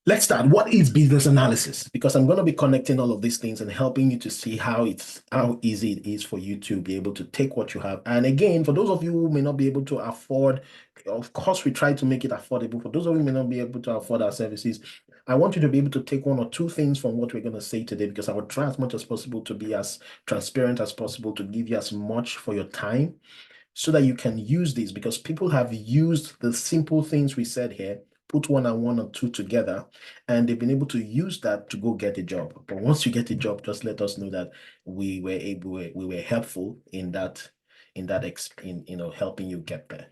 Let's start. What is business analysis? Because I'm going to be connecting all of these things and helping you to see how easy it is for you to be able to take what you have. And again, for those of you who may not be able to afford, of course, we try to make it affordable. For those of you who may not be able to afford our services, I want you to be able to take one or two things from what we're going to say today, because I will try as much as possible to be as transparent as possible, to give you as much for your time so that you can use these, because people have used the simple things we said here, put one and one or two together, and they've been able to use that to go get a job. But once you get a job, just let us know that we were helpful in helping you get there.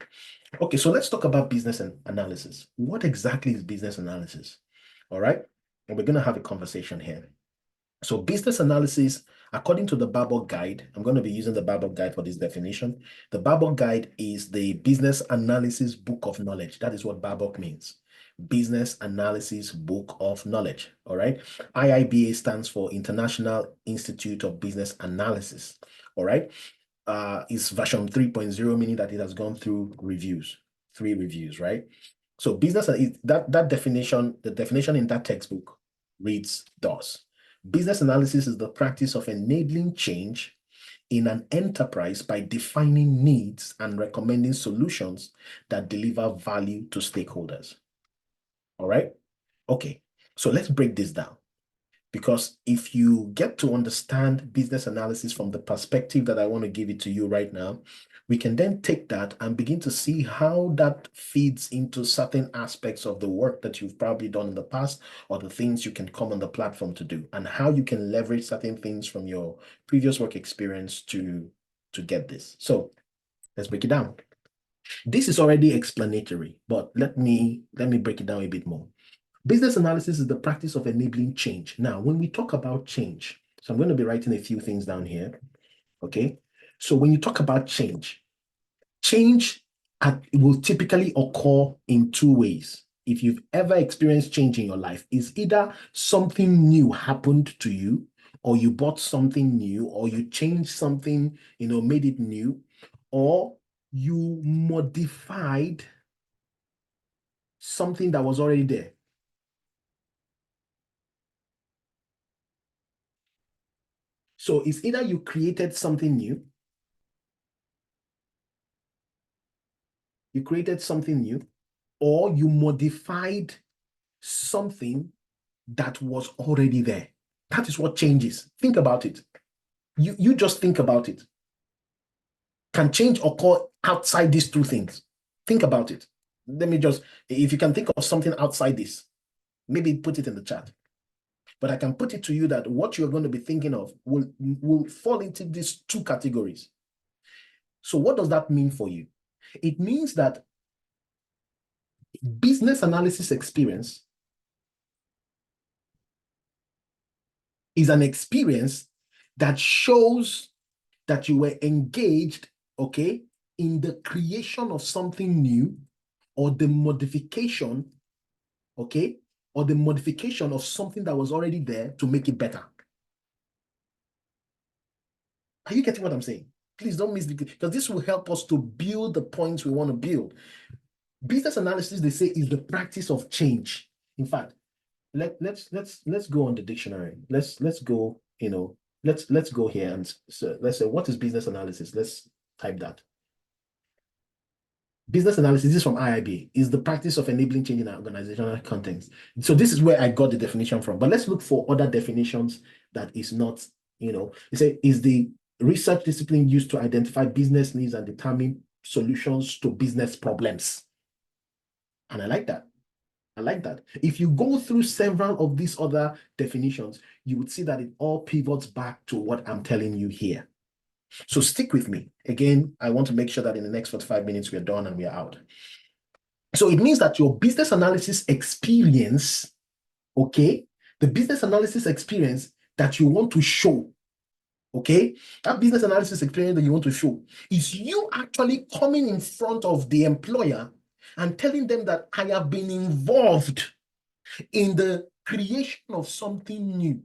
Okay, so let's talk about business and analysis. What exactly is business analysis? All right, and we're going to have a conversation here. So business analysis, according to the Babel Guide, I'm going to be using the Babel Guide for this definition. The Babel Guide is the business analysis book of knowledge. That is what Babel means. Business Analysis Book of Knowledge. All right. IIBA stands for International Institute of Business Analysis. All right. It's version 3.0, meaning that it has gone through reviews, 3 reviews, right? So business, that definition, the definition in that textbook reads thus. Business analysis is the practice of enabling change in an enterprise by defining needs and recommending solutions that deliver value to stakeholders. All right? Okay, so let's break this down. Because if you get to understand business analysis from the perspective that I want to give it to you right now, we can then take that and begin to see how that feeds into certain aspects of the work that you've probably done in the past, or the things you can come on the platform to do, and how you can leverage certain things from your previous work experience to get this. So let's break it down. This is already explanatory, but let me break it down a bit more. Business analysis is the practice of enabling change. Now, when we talk about change, so I'm going to be writing a few things down here. Okay. So when you talk about change, will typically occur in 2 ways. If you've ever experienced change in your life, is either something new happened to you, or you bought something new, or you changed something, made it new, or you modified something that was already there. So it's either you created something new, or you modified something that was already there. That is what changes. Think about it. You just think about it. Can change occur outside these 2 things? Think about it. If you can think of something outside this, maybe put it in the chat. But I can put it to you that what you're going to be thinking of will fall into these 2 categories. So what does that mean for you? It means that business analysis experience is an experience that shows that you were engaged, okay, in the creation of something new, or the modification, okay, or the modification of something that was already there to make it better. Are you getting what I'm saying? Please don't miss because this will help us to build the points we want to build. Business analysis, they say, is the practice of change. In fact, let's go on the dictionary. Let's go, let's go here and let's say, what is business analysis? Let's type that. Business analysis is from IIB, is the practice of enabling change in organizational contexts. So this is where I got the definition from. But let's look for other definitions that is not, it say, is the research discipline used to identify business needs and determine solutions to business problems. And I like that. If you go through several of these other definitions, you would see that it all pivots back to what I'm telling you here. So stick with me. Again, I want to make sure that in the next 45 minutes, we're done and we're out. So it means that your business analysis experience, okay, the business analysis experience that you want to show, okay, that business analysis experience that you want to show is you actually coming in front of the employer and telling them that I have been involved in the creation of something new,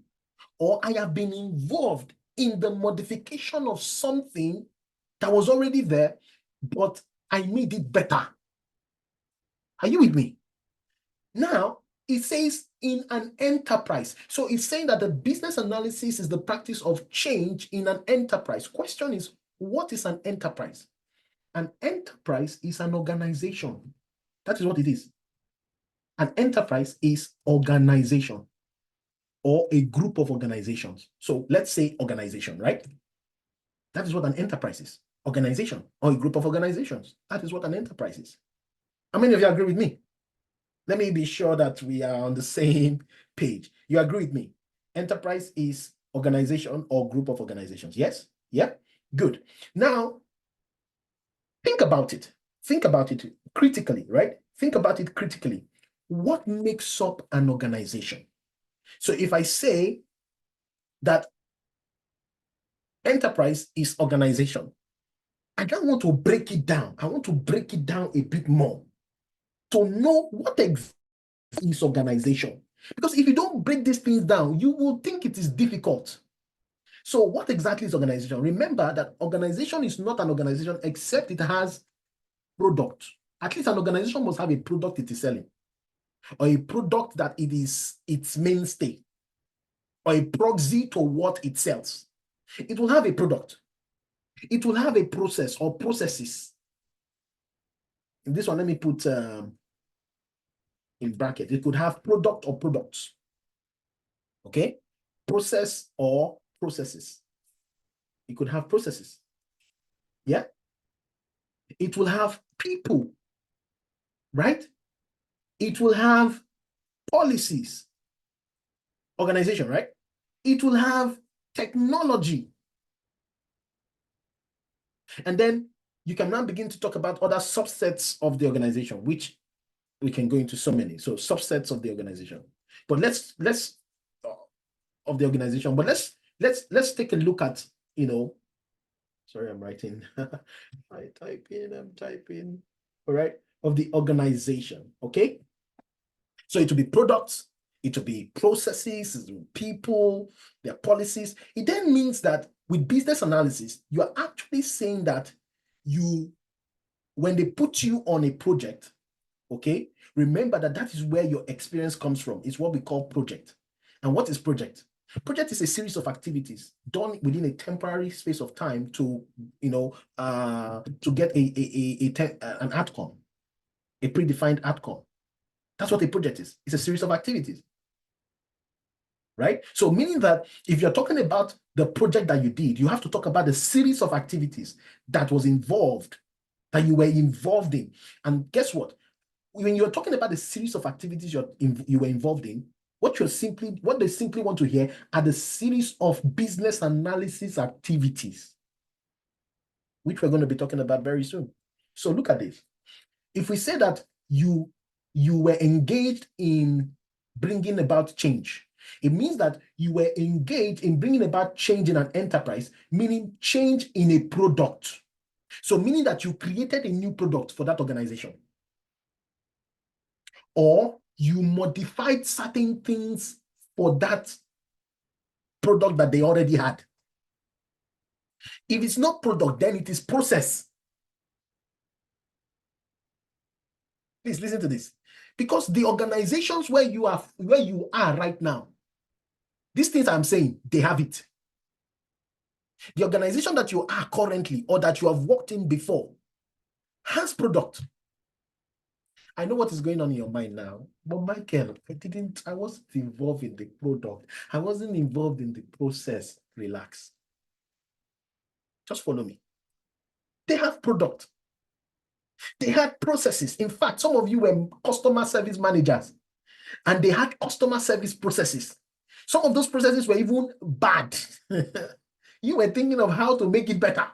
or I have been involved in the modification of something that was already there, but I made it better. Are you with me? Now, It says in an enterprise. So it's saying that the business analysis is the practice of change in an enterprise. Question is, what is an enterprise? An enterprise is an organization. That is what it is. An enterprise is organization or a group of organizations. So let's say organization, right? That is what an enterprise is. Organization or a group of organizations. That is what an enterprise is. How many of you agree with me? Let me be sure that we are on the same page. You agree with me? Enterprise is organization or group of organizations. Yes? Yeah? Good. Now, think about it. Think about it critically, right? Think about it critically. What makes up an organization? So if I say that enterprise is organization, I don't want to break it down. I want to break it down a bit more to know what exactly is organization. Because if you don't break these things down, you will think it is difficult. So what exactly is organization? Remember that organization is not an organization except it has product. At least an organization must have a product it is selling, or a product that it is its mainstay, or a proxy to what it sells. It will have a product. It will have a process or processes. In this one, let me put in bracket. It could have product or products. Okay? Process or processes. It could have processes. Yeah? It will have people, right? It will have policies, organization, right? It will have technology. And then you can now begin to talk about other subsets of the organization, which we can go into so many. So subsets of the organization. But let's of the organization. But let's take a look at, sorry, I'm writing. I'm typing. All right, of the organization. Okay. So it will be products, it will be processes, it will be people, their policies. It then means that with business analysis, you are actually saying that when they put you on a project, okay, remember that is where your experience comes from. It's what we call project. And what is project? Project is a series of activities done within a temporary space of time to get an outcome, a predefined outcome. That's what a project is. It's a series of activities, right? So meaning that if you're talking about the project that you did, you have to talk about the series of activities that you were involved in. And guess what? When you're talking about the series of activities you were involved in, what they simply want to hear are the series of business analysis activities, which we're going to be talking about very soon. So look at this. If we say that you were engaged in bringing about change, it means that you were engaged in bringing about change in an enterprise, meaning change in a product. So meaning that you created a new product for that organization, or you modified certain things for that product that they already had. If it's not product, then it is process. Please listen to this. Because the organizations where you are right now, these things I'm saying, they have it. The organization that you are currently or that you have worked in before has product. I know what is going on in your mind now, but Michael, I wasn't involved in the product. I wasn't involved in the process. Relax. Just follow me. They have product. They had processes. In fact, some of you were customer service managers and they had customer service processes. Some of those processes were even bad. You were thinking of how to make it better.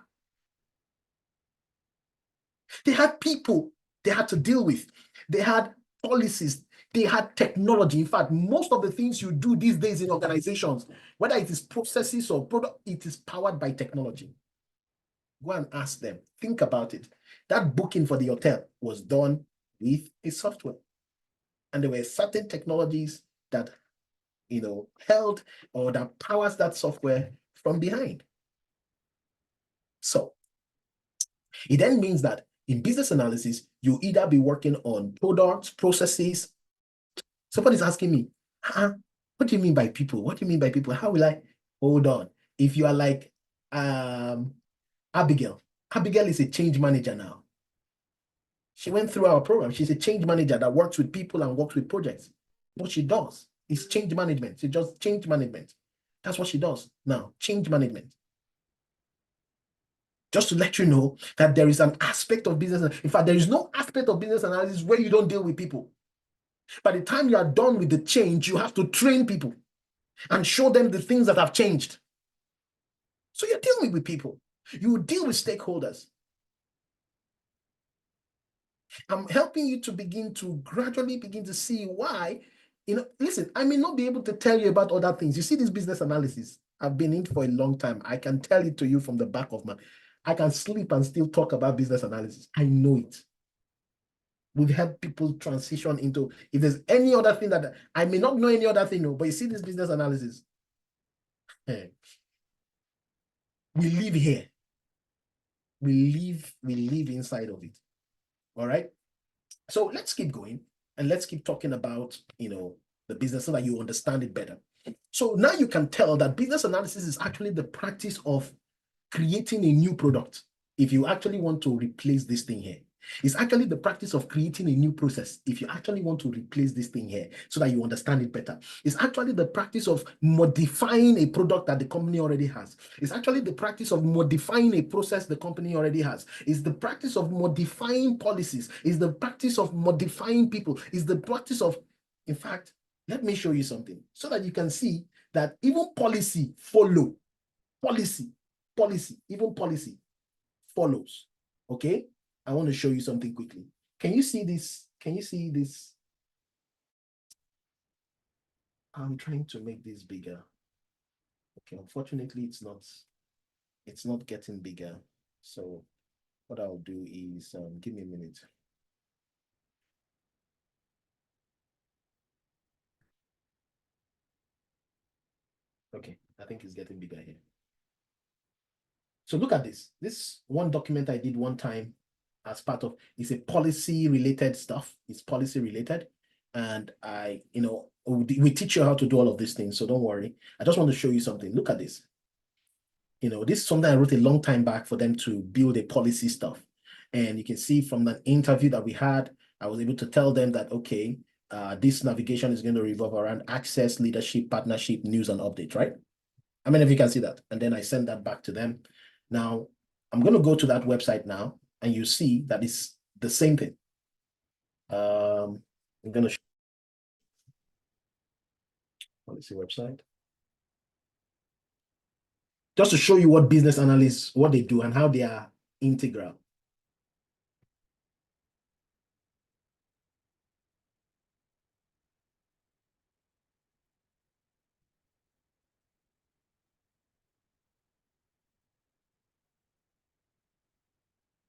They had people they had to deal with. They had policies. They had technology. In fact, most of the things you do these days in organizations, whether it is processes or product, it is powered by technology. Go and ask them. Think about it. That booking for the hotel was done with a software. And there were certain technologies that, held or that powers that software from behind. So it then means that in business analysis, you either be working on products, processes, Somebody's asking me, what do you mean by people? What do you mean by people? How will I? Hold on. If you are like Abigail, Abigail is a change manager now. She went through our program. She's a change manager that works with people and works with projects. What she does is change management. She does change management. That's what she does now, change management. Just to let you know that there is an aspect of business. In fact, there is no aspect of business analysis where you don't deal with people. By the time you are done with the change, you have to train people and show them the things that have changed. So you're dealing with people. You deal with stakeholders. I'm helping you to begin to gradually begin to see why. Listen, I may not be able to tell you about other things. You see this business analysis, I've been in for a long time. I can tell it to you from the back of my, I can sleep and still talk about business analysis. I know it. We've helped people transition into, if there's any other thing that, I may not know any other thing, but you see this business analysis, we live here. We live inside of it. All right. So let's keep going and let's keep talking about, the business so that you understand it better. So now you can tell that business analysis is actually the practice of creating a new product. If you actually want to replace this thing here, it's actually the practice of creating a new process. If you actually want to replace this thing here so that you understand it better, it's actually the practice of modifying a product that the company already has. It's actually the practice of modifying a process the company already has. It's the practice of modifying policies. It's the practice of modifying people. It's the practice of, in fact, let me show you something so that you can see that even policy follow. Even policy follows. Okay? I want to show you something quickly. Can you see this? Can you see this? I'm trying to make this bigger. Okay, unfortunately, it's not getting bigger. So what I'll do is, give me a minute. Okay, I think it's getting bigger here. So look at this. This one document I did one time as part of, it's a policy related stuff. It's policy related. And we teach you how to do all of these things. So don't worry. I just want to show you something. Look at this. This is something I wrote a long time back for them to build a policy stuff. And you can see from the interview that we had, I was able to tell them that, okay, this navigation is going to revolve around access, leadership, partnership, news, and updates, right? How many of you can see that? And then I send that back to them. Now, I'm going to go to that website now, and you see that it's the same thing. I'm going to show policy website. Just to show you what business analysts, what they do and how they are integral.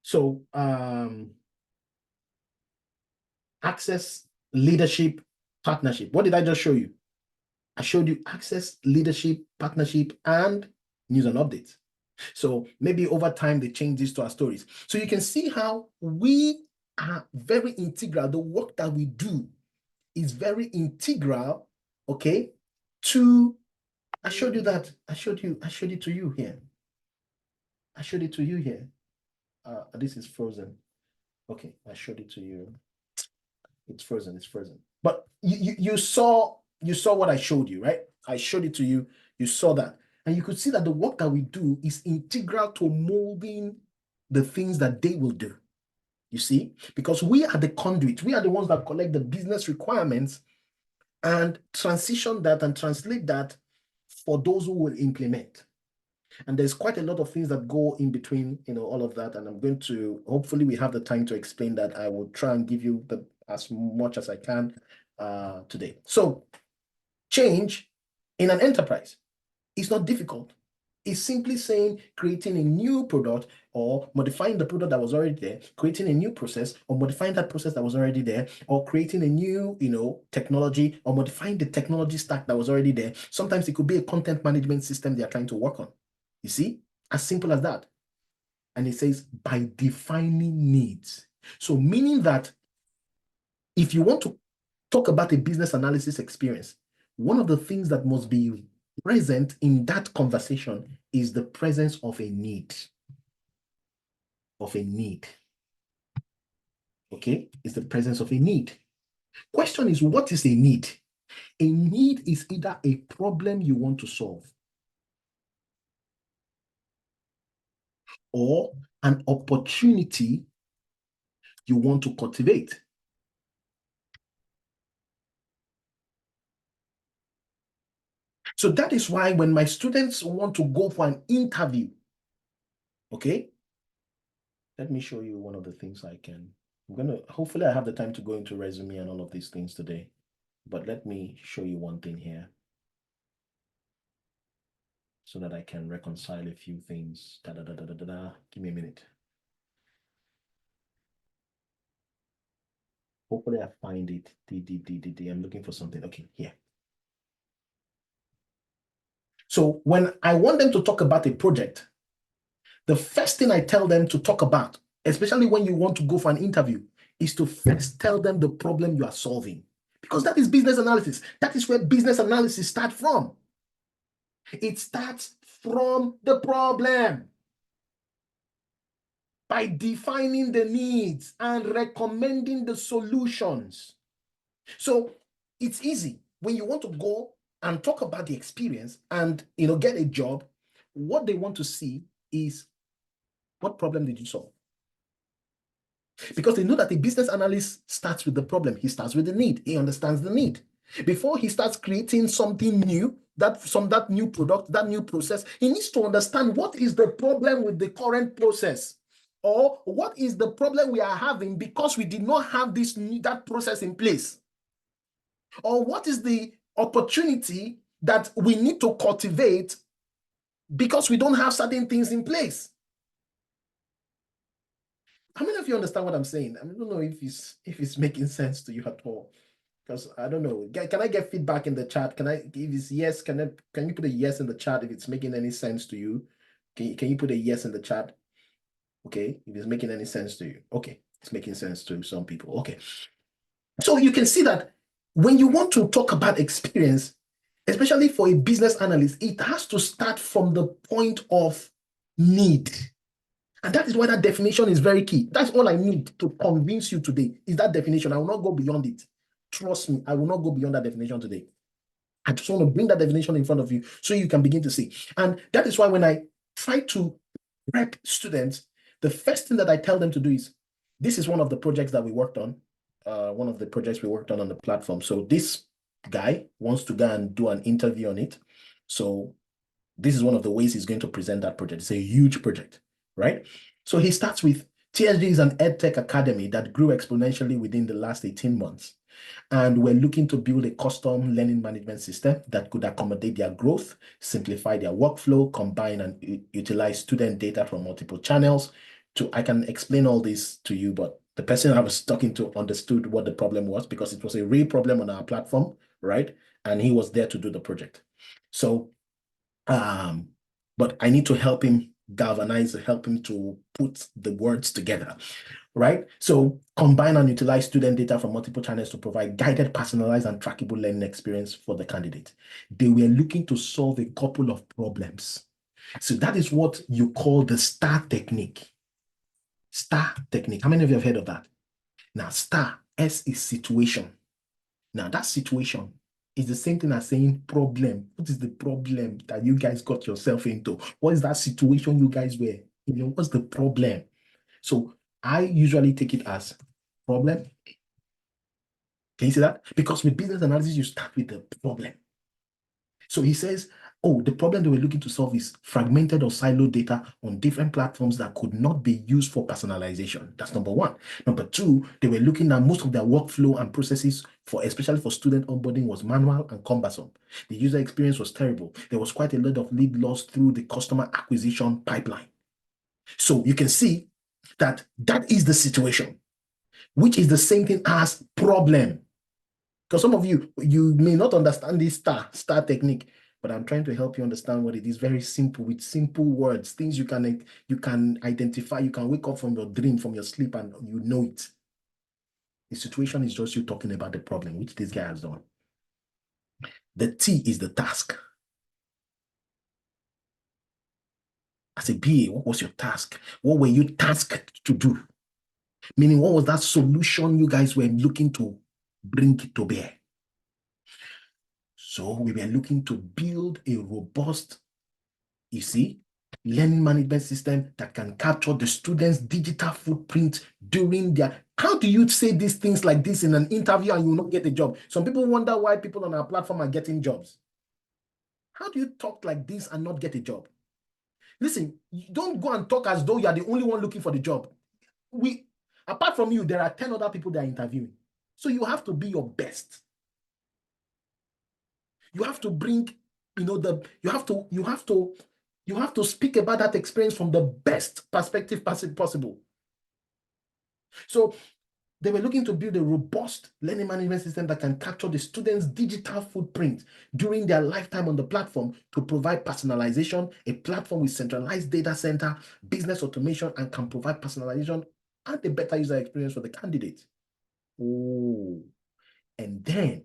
So, access, leadership, partnership. What did I just show you? I showed you access, leadership, partnership, and news and updates. So maybe over time, they change this to our stories. So you can see how we are very integral. The work that we do is very integral, okay, to, I showed you that. I showed it to you here. I showed it to you here. This is frozen. Okay, I showed it to you. It's frozen, it's frozen. But you saw what I showed you, right? I showed it to you. You saw that. And you could see that the work that we do is integral to molding the things that they will do. You see? Because we are the conduit. We are the ones that collect the business requirements and transition that and translate that for those who will implement. And there's quite a lot of things that go in between, all of that. And I'm going to, hopefully we have the time to explain that. I will try and give you as much as I can today. So change in an enterprise is not difficult. It's simply saying creating a new product or modifying the product that was already there, creating a new process or modifying that process that was already there, or creating a new, technology or modifying the technology stack that was already there. Sometimes it could be a content management system they are trying to work on. You see, as simple as that. And it says by defining needs. So meaning that if you want to talk about a business analysis experience, one of the things that must be present in that conversation is the presence of a need. Okay, it's the presence of a need. Question is, what is a need? A need is either a problem you want to solve or an opportunity you want to cultivate. So that is why when my students want to go for an interview, okay, let me show you one of the things hopefully I have the time to go into resume and all of these things today, but let me show you one thing here so that I can reconcile a few things. Give me a minute. Hopefully I find it. I'm looking for something. Okay, here. So when I want them to talk about a project, the first thing I tell them to talk about, especially when you want to go for an interview, is to first tell them the problem you are solving. Because that is business analysis. That is where business analysis starts from. It starts from the problem. By defining the needs and recommending the solutions. So it's easy. When you want to go and talk about the experience and get a job, what they want to see is, what problem did you solve? Because they know that a business analyst starts with the problem. He starts with the need. He understands the need. Before he starts creating something new, that new product, that new process, he needs to understand what is the problem with the current process, or what is the problem we are having because we did not have that process in place, or what is the opportunity that we need to cultivate because we don't have certain things in place. How many of you understand what I'm saying? I don't know if it's making sense to you at all. Because I don't know. Can I get feedback in the chat? If it's yes, can you put a yes in the chat if it's making any sense to you? Can you put a yes in the chat? Okay, if it's making any sense to you. Okay, it's making sense to some people. Okay. So you can see that when you want to talk about experience, especially for a business analyst, it has to start from the point of need. And that is why that definition is very key. That's all I need to convince you today, is that definition. I will not go beyond it. Trust me, I will not go beyond that definition today. I just want to bring that definition in front of you so you can begin to see. And that is why when I try to prep students, the first thing that I tell them to do is, this is one of the projects that we worked on, one of the projects we worked on the platform. So this guy wants to go and do an interview on it. So this is one of the ways he's going to present that project. It's a huge project, right? So he starts with, TSG is an EdTech academy that grew exponentially within the last 18 months. And we're looking to build a custom learning management system that could accommodate their growth, simplify their workflow, combine and utilize student data from multiple channels. I can explain all this to you, but the person I was talking to understood what the problem was, because it was a real problem on our platform, right? And he was there to do the project. So, but I need to help him galvanize, help him to put the words together, right? So combine and utilize student data from multiple channels to provide guided, personalized, and trackable learning experience for the candidate. They were looking to solve a couple of problems. So that is what you call the STAR technique. STAR technique. How many of you have heard of that? Now, STAR, S is situation. Now, that situation is the same thing as saying problem. What is the problem that you guys got yourself into? What is that situation you guys were? What's the problem? So I usually take it as problem. Can you see that? Because with business analysis, you start with the problem. So he says, oh, the problem they were looking to solve is fragmented or siloed data on different platforms that could not be used for personalization. That's number one. Number two, they were looking at most of their workflow and processes, especially for student onboarding, was manual and cumbersome. The user experience was terrible. There was quite a lot of lead loss through the customer acquisition pipeline. So you can see that is the situation, which is the same thing as problem. Because some of you may not understand this STAR technique, but I'm trying to help you understand what it is. Very simple, with simple words, things you can identify. You can wake up from your dream, from your sleep, and you know it. The situation is just you talking about the problem, which this guy has done. The T is the task. As a BA, what was your task? What were you tasked to do? Meaning, what was that solution you guys were looking to bring to bear? So we were looking to build a robust, you see, learning management system that can capture the students' digital footprint during their... How do you say these things like this in an interview and you will not get a job? Some people wonder why people on our platform are getting jobs. How do you talk like this and not get a job? Listen, you don't go and talk as though you are the only one looking for the job. Apart from you, there are 10 other people that are interviewing. So you have to be your best. You have to bring, you have to speak about that experience from the best perspective possible. So they were looking to build a robust learning management system that can capture the students' digital footprint during their lifetime on the platform to provide personalization, a platform with centralized data center, business automation, and can provide personalization and a better user experience for the candidate. Oh, and then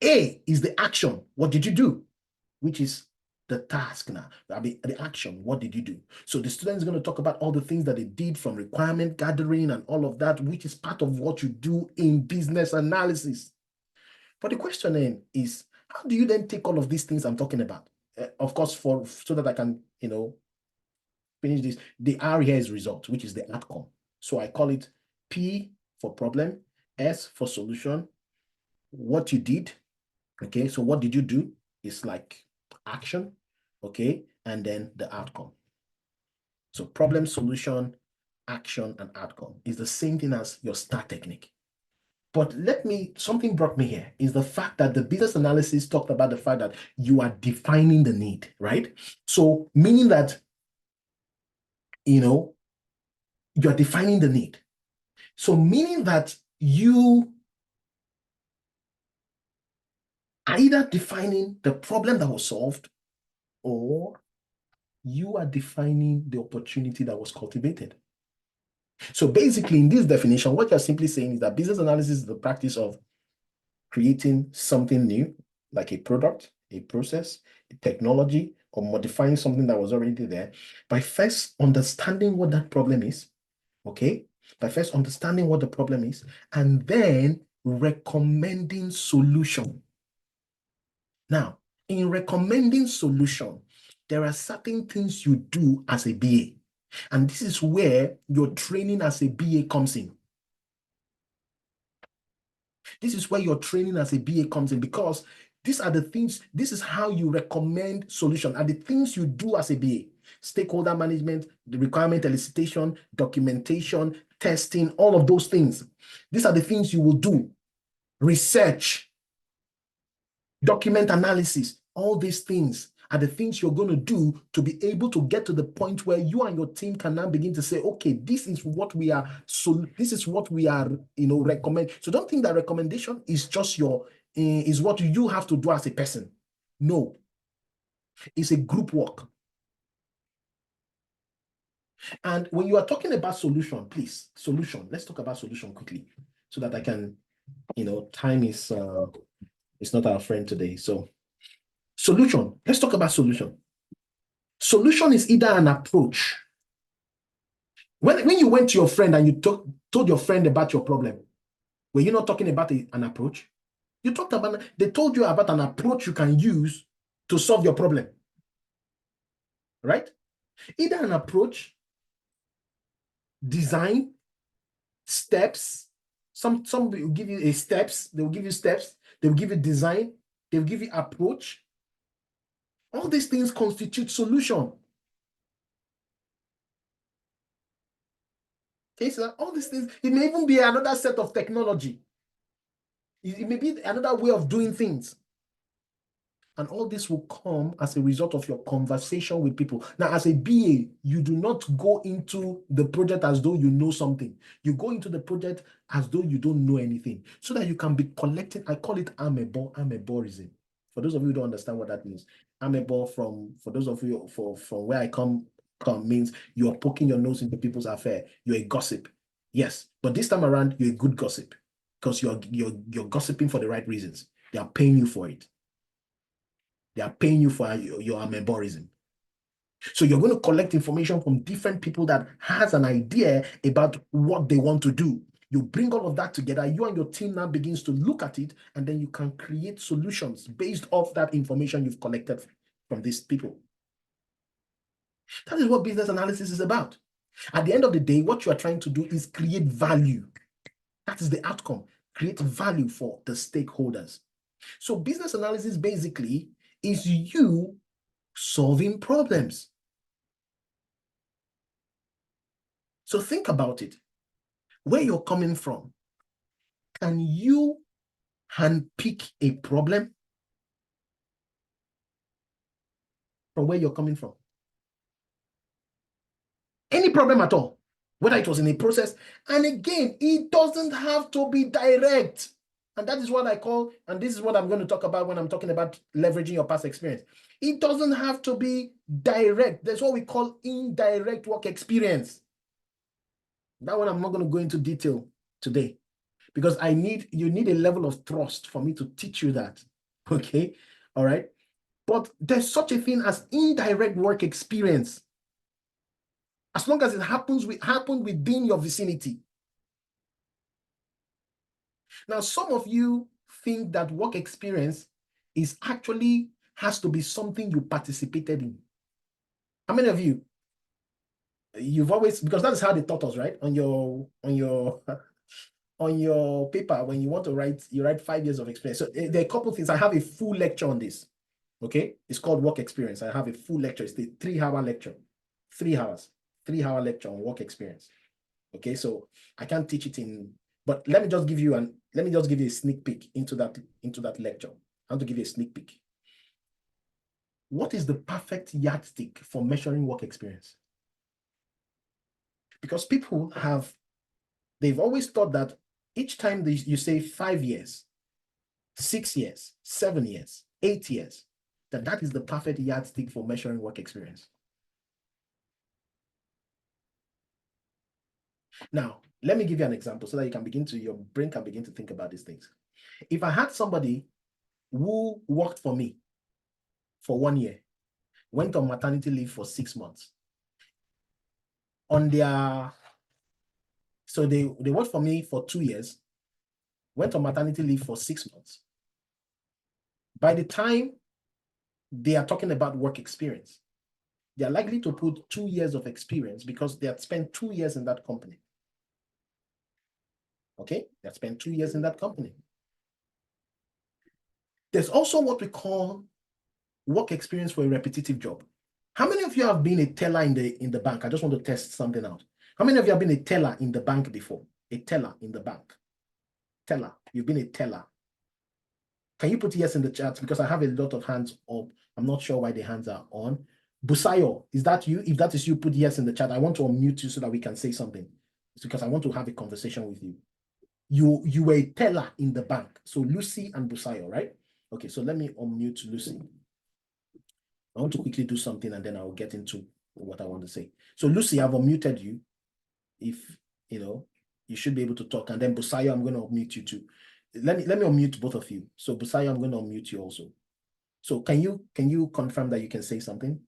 A is the action. What did you do? Which is the task now. I mean, the action. What did you do? So the student is going to talk about all the things that they did from requirement gathering and all of that, which is part of what you do in business analysis. But the question then is, how do you then take all of these things I'm talking about? Of course, so that I can, finish this. The R here is result, which is the outcome. So I call it P for problem, S for solution, what you did. Okay, so what did you do? It's like action, okay, and then the outcome. So problem, solution, action, and outcome is the same thing as your STAR technique. But something brought me here is the fact that the business analysis talked about the fact that you are defining the need, right? So meaning that, you're defining the need. So meaning that you are either defining the problem that was solved or you are defining the opportunity that was cultivated. So basically, in this definition, what you're simply saying is that business analysis is the practice of creating something new, like a product, a process, a technology, or modifying something that was already there by first understanding what that problem is, okay? By first understanding what the problem is, and then recommending solution. Now, in recommending solution, there are certain things you do as a BA. And this is where your training as a BA comes in. This is where your training as a BA comes in, because these are the things, this is how you recommend solution, and the things you do as a BA. Stakeholder management, the requirement elicitation, documentation, testing, all of those things. These are the things you will do. Research, document analysis, all these things are the things you're going to do to be able to get to the point where you and your team can now begin to say, okay, this is what we are, recommend. So don't think that recommendation is just is what you have to do as a person. No, it's a group work. And when you are talking about solution, please, let's talk about solution quickly so that I can, time is not our friend today. So solution, let's talk about solution. Solution is either an approach. When you went to your friend and you told your friend about your problem, were you not talking about an approach? They told you about an approach you can use to solve your problem, right? Either an approach, design, steps. Some will give you steps. They will give you steps. They will give you design. They will give you approach. All these things constitute solution. Okay, so all these things, it may even be another set of technology. It may be another way of doing things. And all this will come as a result of your conversation with people. Now, as a BA, you do not go into the project as though you know something. You go into the project as though you don't know anything, so that you can be collecting. I call it ameborism. For those of you who don't understand what that means, amebo for those of you from where I come means you're poking your nose into people's affair. You're a gossip. Yes, but this time around, you're a good gossip. because you're gossiping for the right reasons. They are paying you for it. They are paying you for your amoeborism. So you're going to collect information from different people that has an idea about what they want to do. You bring all of that together, you and your team now begins to look at it, and then you can create solutions based off that information you've collected from these people. That is what business analysis is about. At the end of the day, what you are trying to do is create value. That is the outcome. Create value for the stakeholders. So business analysis basically is you solving problems. So think about it. Where you're coming from, can you handpick a problem from where you're coming from? Any problem at all, whether it was in a process. And again, it doesn't have to be direct. And that is what I call, and this is what I'm going to talk about when I'm talking about leveraging your past experience. It doesn't have to be direct. That's what we call indirect work experience. That one I'm not going to go into detail today, because you need a level of trust for me to teach you that. Okay. All right. But there's such a thing as indirect work experience. As long as it happens within your vicinity. Now, some of you think that work experience has to be something you participated in. How many of you? You've always, because that's how they taught us, right? On your on your paper, when you want to write, you write 5 years of experience. So there are a couple of things. I have a full lecture on this. Okay, it's called work experience. I have a full lecture. It's the 3-hour lecture, 3 hours, 3-hour lecture on work experience. Okay, so I can't teach it in, but let me just give you a sneak peek into that lecture. I want to give you a sneak peek. What is the perfect yardstick for measuring work experience? Because they've always thought that each time you say 5 years, 6 years, 7 years, 8 years, that is the perfect yardstick for measuring work experience. Now, let me give you an example so that your brain can begin to think about these things. If I had somebody who worked for me for 1 year, went on maternity leave for 6 months, so they worked for me for 2 years, went on maternity leave for 6 months. By the time they are talking about work experience, they are likely to put 2 years of experience because they had spent 2 years in that company. Okay, they had spent 2 years in that company. There's also what we call work experience for a repetitive job. How many of you have been a teller in the bank? I just want to test something out. How many of you have been a teller in the bank before? A teller in the bank. Teller. You've been a teller. Can you put yes in the chat? Because I have a lot of hands up. I'm not sure why the hands are on. Busayo, is that you? If that is you, put yes in the chat. I want to unmute you so that we can say something. It's because I want to have a conversation with you. You were a teller in the bank. So Lucy and Busayo, right? Okay, so let me unmute Lucy. I want to quickly do something and then I'll get into what I want to say. So Lucy, I've unmuted you. If you should be able to talk. And then Busayo, I'm going to unmute you too. Let me unmute both of you. So Busayo, I'm going to unmute you also. So can you confirm that you can say something?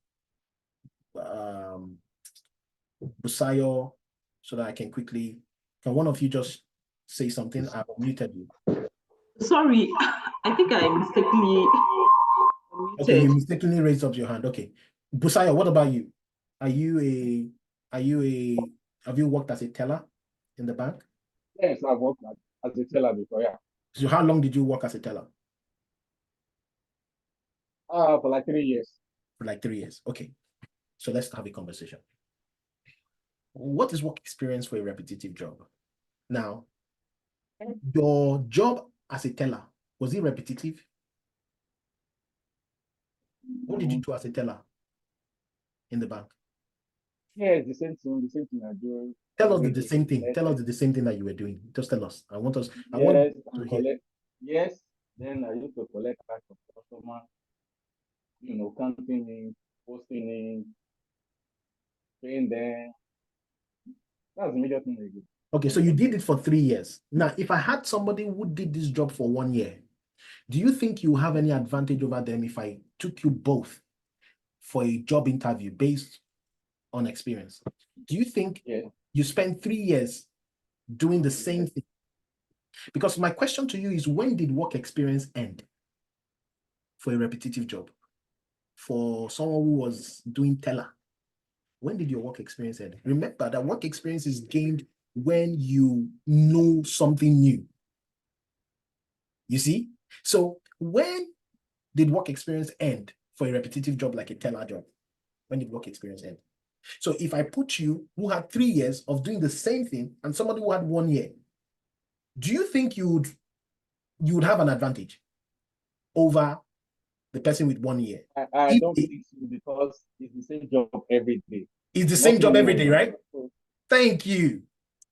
Busayo, so that I can can one of you just say something? I've unmuted you. Sorry, I think I mistakenly unmuted. Okay, you mistakenly raised up your hand. Okay. Busayo, what about you? Have you worked as a teller in the bank? Yes, I've worked as a teller before, yeah. So how long did you work as a teller? For like 3 years. For like 3 years. Okay. So let's have a conversation. What is work experience for a repetitive job? Now, your job as a teller, was it repetitive? What did you do as a teller in the bank? Yes, the same thing I do. Tell us the same thing. Tell us the same thing that you were doing. Just tell us. I want to hear. Yes, then I used to collect cash from customers, counting in, posting in, paying them. That's the major thing I do. Okay, so you did it for 3 years. Now, if I had somebody who did this job for 1 year, do you think you have any advantage over them if I took you both for a job interview based on experience? Do you think you spent 3 years doing the same thing? Because my question to you is, when did work experience end for a repetitive job? For someone who was doing teller, when did your work experience end? Remember that work experience is gained when you know something new. You see? So when did work experience end for a repetitive job like a teller job? When did work experience end? So if I put you who had 3 years of doing the same thing and somebody who had 1 year, do you think you would have an advantage over the person with 1 year? I don't think so, because it's the same job every day. It's the same job every day, right? Thank you.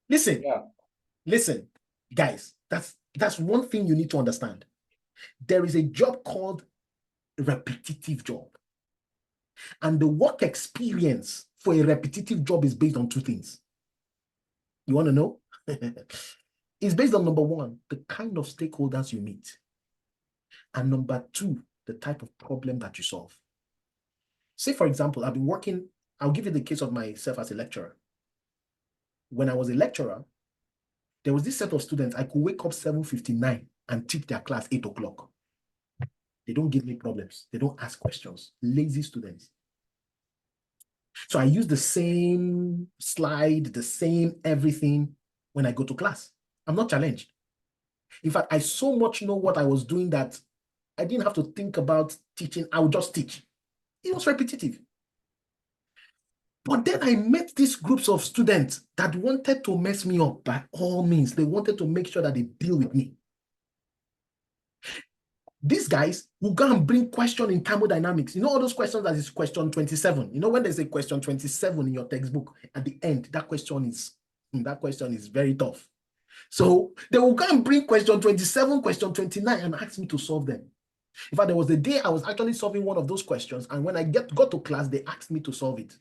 Listen, listen, guys, that's one thing you need to understand. There is a job called repetitive job. And the work experience for a repetitive job is based on 2 things. You want to know? It's based on, number 1, the kind of stakeholders you meet. And number 2, the type of problem that you solve. Say, for example, I've been working, I'll give you the case of myself as a lecturer. When I was a lecturer, there was this set of students, I could wake up 7:59 and teach their class 8 o'clock. They don't give me problems. They don't ask questions. Lazy students. So I use the same slide, the same everything when I go to class. I'm not challenged. In fact, I so much know what I was doing that I didn't have to think about teaching. I would just teach. It was repetitive. But then I met these groups of students that wanted to mess me up by all means. They wanted to make sure that they deal with me. These guys will go and bring question in thermodynamics. You know all those questions that is question 27. You know when there's a question 27 in your textbook, at the end, that question is very tough. So they will go and bring question 27, question 29 and ask me to solve them. In fact, there was a day I was actually solving one of those questions, and when I got to class, they asked me to solve it.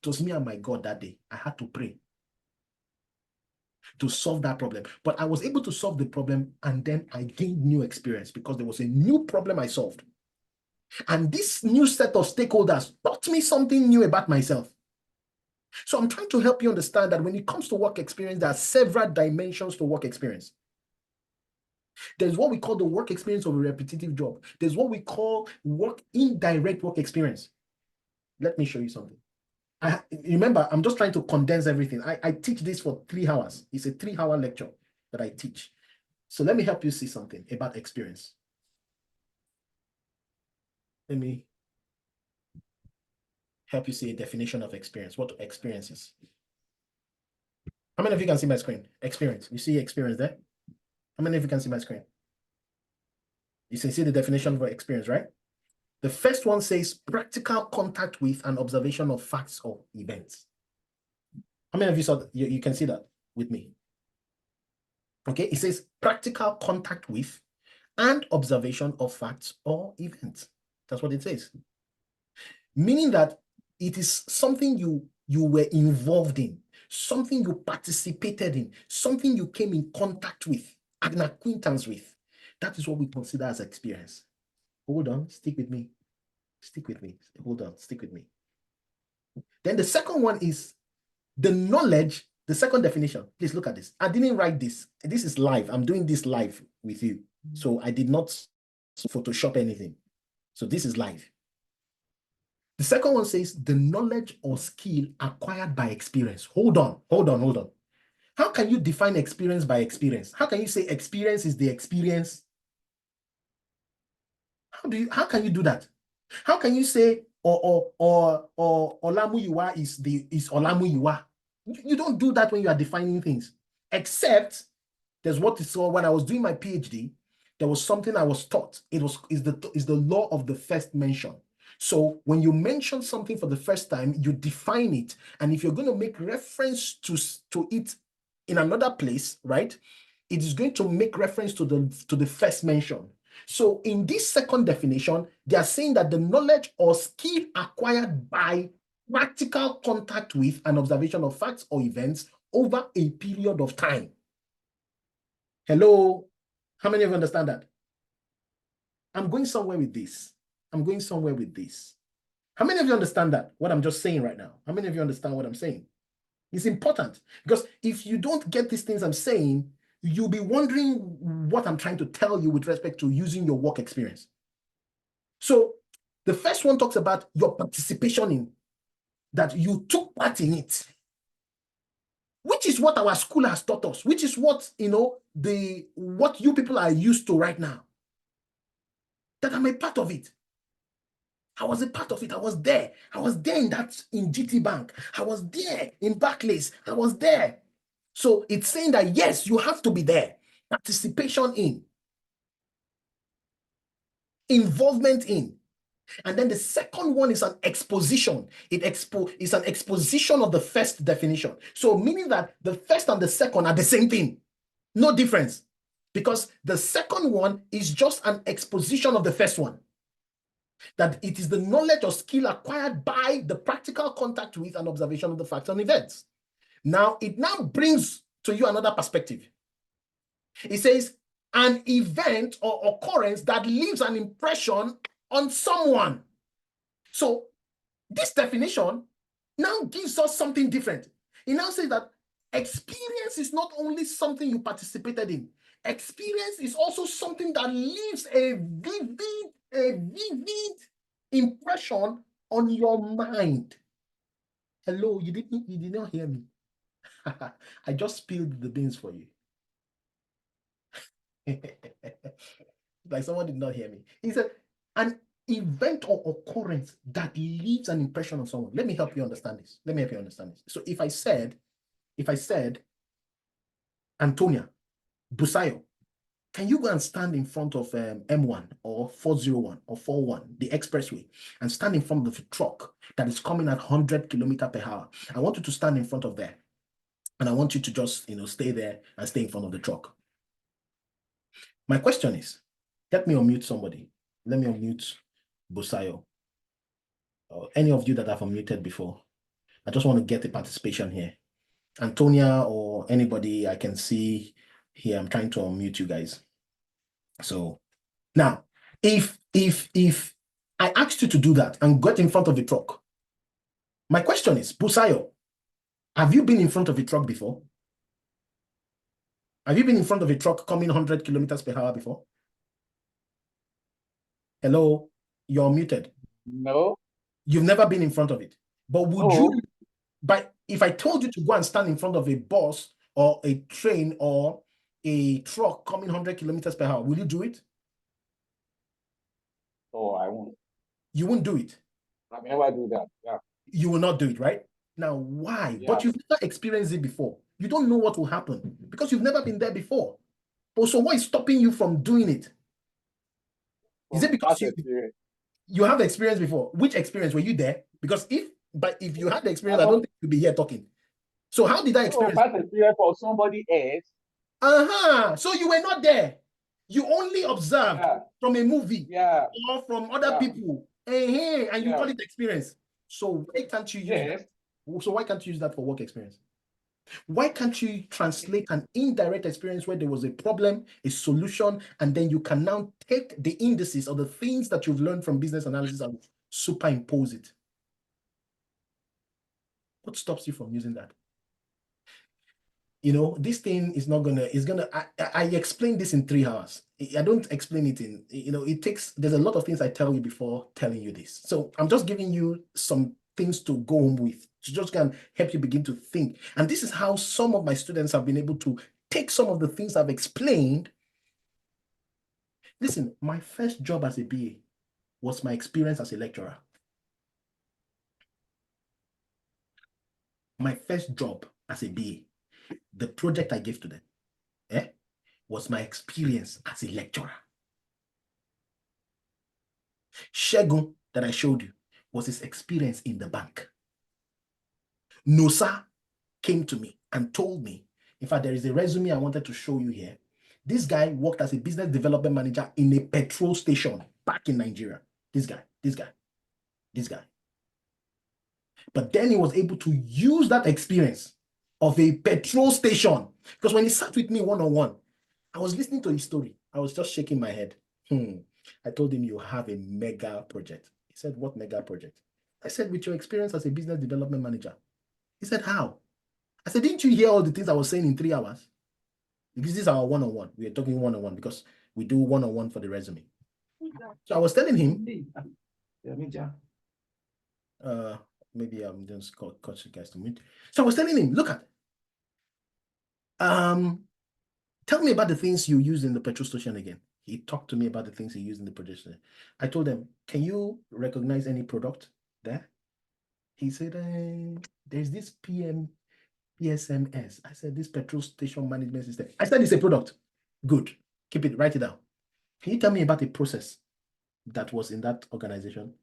It was me and my God that day. I had to pray to solve that problem. But I was able to solve the problem, and then I gained new experience because there was a new problem I solved. And this new set of stakeholders taught me something new about myself. So I'm trying to help you understand that when it comes to work experience, there are several dimensions to work experience. There's what we call the work experience of a repetitive job. There's what we call indirect work experience. Let me show you something. Remember, I'm just trying to condense everything. I teach this for 3 hours. It's a 3-hour lecture that I teach. So let me help you see something about experience. Let me help you see a definition of experience. What experience is? How many of you can see my screen? Experience. You see experience there? How many of you can see my screen? You can see the definition for experience, right? The first one says practical contact with and observation of facts or events. How many of you saw that? You can see that with me? Okay, it says practical contact with and observation of facts or events. That's what it says. Meaning that it is something you were involved in, something you participated in, something you came in contact with, an acquaintance with. That is what we consider as experience. Hold on, stick with me. Stick with me. Hold on, stick with me. Then the second one is the knowledge, the second definition. Please look at this. I didn't write this. This is live. I'm doing this live with you. So I did not Photoshop anything. So this is live. The second one says the knowledge or skill acquired by experience. Hold on. How can you define experience by experience? How can you say experience is the experience? How can you do that? How can you say Olamuyiwa is Olamuyiwa? You don't do that when you are defining things. Except there's what is called, when I was doing my PhD, there was something I was taught. Is the law of the first mention. So when you mention something for the first time, you define it. And if you're going to make reference to it in another place, right, it is going to make reference to the first mention. So in this second definition, they are saying that the knowledge or skill acquired by practical contact with and observation of facts or events over a period of time. Hello? How many of you understand that? I'm going somewhere with this. I'm going somewhere with this. How many of you understand that, what I'm just saying right now? How many of you understand what I'm saying? It's important because if you don't get these things I'm saying, you'll be wondering what I'm trying to tell you with respect to using your work experience. So the first one talks about your participation in, that you took part in it, which is what our school has taught us, which is what, what you people are used to right now, that I'm a part of it. I was a part of it. I was there. I was there in GT Bank. I was there in Barclays. I was there. So it's saying that, yes, you have to be there. Participation in. Involvement in. And then the second one is an exposition. It's an exposition of the first definition. So meaning that the first and the second are the same thing. No difference. Because the second one is just an exposition of the first one. That it is the knowledge or skill acquired by the practical contact with and observation of the facts and events. Now, it now brings to you another perspective. It says, an event or occurrence that leaves an impression on someone. So, this definition now gives us something different. It now says that experience is not only something you participated in. Experience is also something that leaves a vivid impression on your mind. Hello, you did not hear me. I just spilled the beans for you. Like someone did not hear me. He said, an event or occurrence that leaves an impression on someone. Let me help you understand this. So if I said, Antonia, Busayo, can you go and stand in front of M1 or 401 or 41, the expressway, and stand in front of a truck that is coming at 100 kilometers per hour? I want you to stand in front of there. And I want you to just, stay there and stay in front of the truck. My question is, let me unmute somebody. Let me unmute Busayo. Or any of you that have unmuted before. I just want to get the participation here. Antonia or anybody I can see here, I'm trying to unmute you guys. So now, if I asked you to do that and get in front of the truck, my question is, Busayo, have you been in front of a truck before? Have you been in front of a truck coming 100 kilometers per hour before? Hello, you're muted. No. You've never been in front of it. But would you, if I told you to go and stand in front of a bus or a train or a truck coming 100 kilometers per hour, will you do it? Oh, I won't. You won't do it. I never do that. Yeah. You will not do it, right? Now, why? Yeah. But you've never experienced it before. You don't know what will happen because you've never been there before. But so what is stopping you from doing it? Is it because you have experience before? Which experience? Were you there? Because if you had the experience, I don't think you'd be here talking. So how did I experience? Past experience for somebody else. So you were not there. You only observed from a movie or from other people. And you call it experience. So why can't you use that? So why can't you use that for work experience? Why can't you translate an indirect experience where there was a problem, a solution, and then you can now take the indices or the things that you've learned from business analysis and superimpose it? What stops you from using that? This thing is not gonna, I explain this in 3 hours. I don't explain it in, there's a lot of things I tell you before telling you this. So I'm just giving you some things to go home with, to just can help you begin to think. And this is how some of my students have been able to take some of the things I've explained. Listen, my first job as a BA was my experience as a lecturer. My first job as a BA, the project I gave to them, was my experience as a lecturer. Shegun, that I showed you, was his experience in the bank. Nosa came to me and told me, in fact, there is a resume I wanted to show you here. This guy worked as a business development manager in a petrol station back in Nigeria. This guy. But then he was able to use that experience of a petrol station. Because when he sat with me one-on-one, I was listening to his story. I was just shaking my head. I told him, you have a mega project. He said, what mega project? I said, with your experience as a business development manager. He said, how? I said, didn't you hear all the things I was saying in 3 hours? Because this is our one-on-one. We are talking one-on-one because we do one-on-one for the resume. So I was telling him, maybe I'm just cut you guys to mute. So I was telling him, look at, tell me about the things you use in the petrol station again. He talked to me about the things he used in the petrol station. I told him, can you recognize any product there? He said, there's this PSMS. I said, this petrol station management system. I said, it's a product. Good. Keep it, write it down. Can you tell me about a process that was in that organization?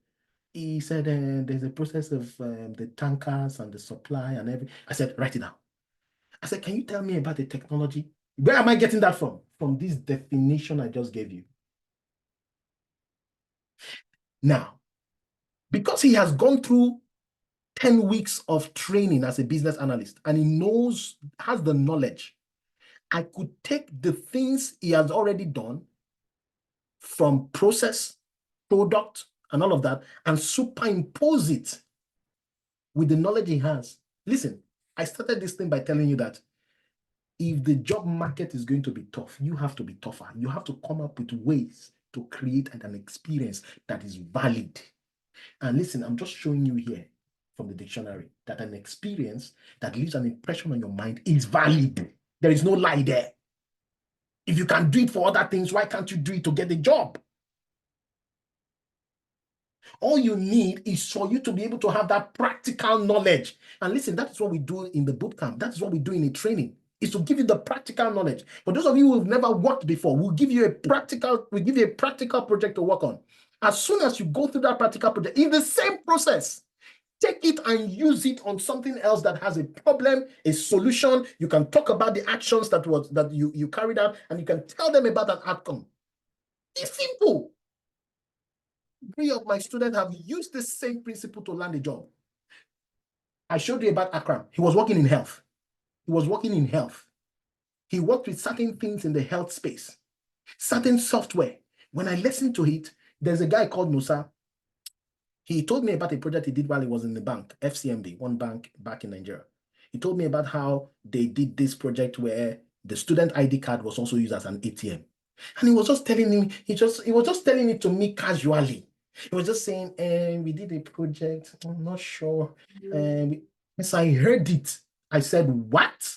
He said, there's a process of the tankers and the supply and everything. I said, write it down. I said, can you tell me about the technology? Where am I getting that from? From this definition I just gave you. Now, because he has gone through 10 weeks of training as a business analyst and he has the knowledge, I could take the things he has already done from process, product, and all of that and superimpose it with the knowledge he has. Listen, I started this thing by telling you that if the job market is going to be tough, you have to be tougher. You have to come up with ways to create an experience that is valid. And listen, I'm just showing you here from the dictionary that an experience that leaves an impression on your mind is valid. There is no lie there. If you can do it for other things, why can't you do it to get a job? All you need is for you to be able to have that practical knowledge. And listen, that is what we do in the bootcamp. That is what we do in a training, is to give you the practical knowledge. For those of you who have never worked before, we'll give you a practical project to work on. As soon as you go through that practical project, in the same process, take it and use it on something else that has a problem, a solution. You can talk about the actions that you carried out, and you can tell them about an outcome. It's simple. 3 of my students have used the same principle to land a job. I showed you about Akram. He was working in health. He worked with certain things in the health space, certain software. When I listened to it, there's a guy called Musa. He told me about a project he did while he was in the bank, FCMB, one bank back in Nigeria. He told me about how they did this project where the student ID card was also used as an ATM. And he was just telling him, he was just telling it to me casually. He was just saying, we did a project, I'm not sure. As I heard it, I said, what?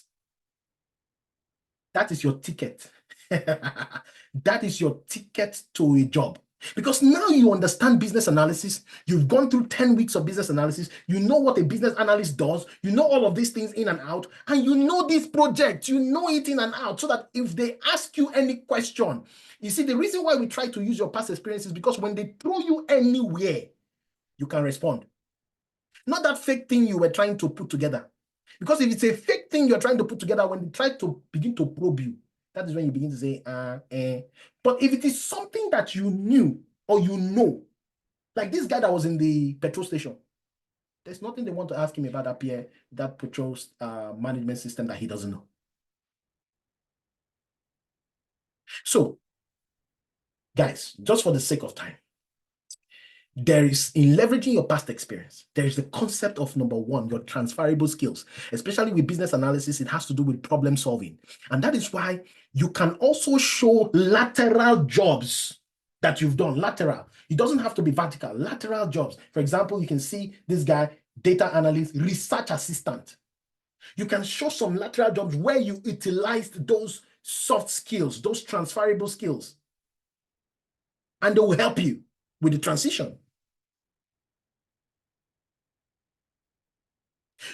That is your ticket. That is your ticket to a job. Because now you understand business analysis. You've gone through 10 weeks of business analysis. You know what a business analyst does. You know all of these things in and out. And you know this project. You know it in and out. So that if they ask you any question, you see, the reason why we try to use your past experience is because when they throw you anywhere, you can respond. Not that fake thing you were trying to put together. Because if it's a fake thing you're trying to put together, when they try to begin to probe you, that is when you begin to say, But if it is something that you knew or you know, like this guy that was in the petrol station, there's nothing they want to ask him about that petrol management system that he doesn't know. So, guys, just for the sake of time, there is, in leveraging your past experience, there is the concept of number one, your transferable skills. Especially with business analysis, it has to do with problem solving. And that is why you can also show lateral jobs that you've done. Lateral. It doesn't have to be vertical. Lateral jobs. For example, you can see this guy, data analyst, research assistant. You can show some lateral jobs where you utilized those soft skills, those transferable skills. And they will help you with the transition.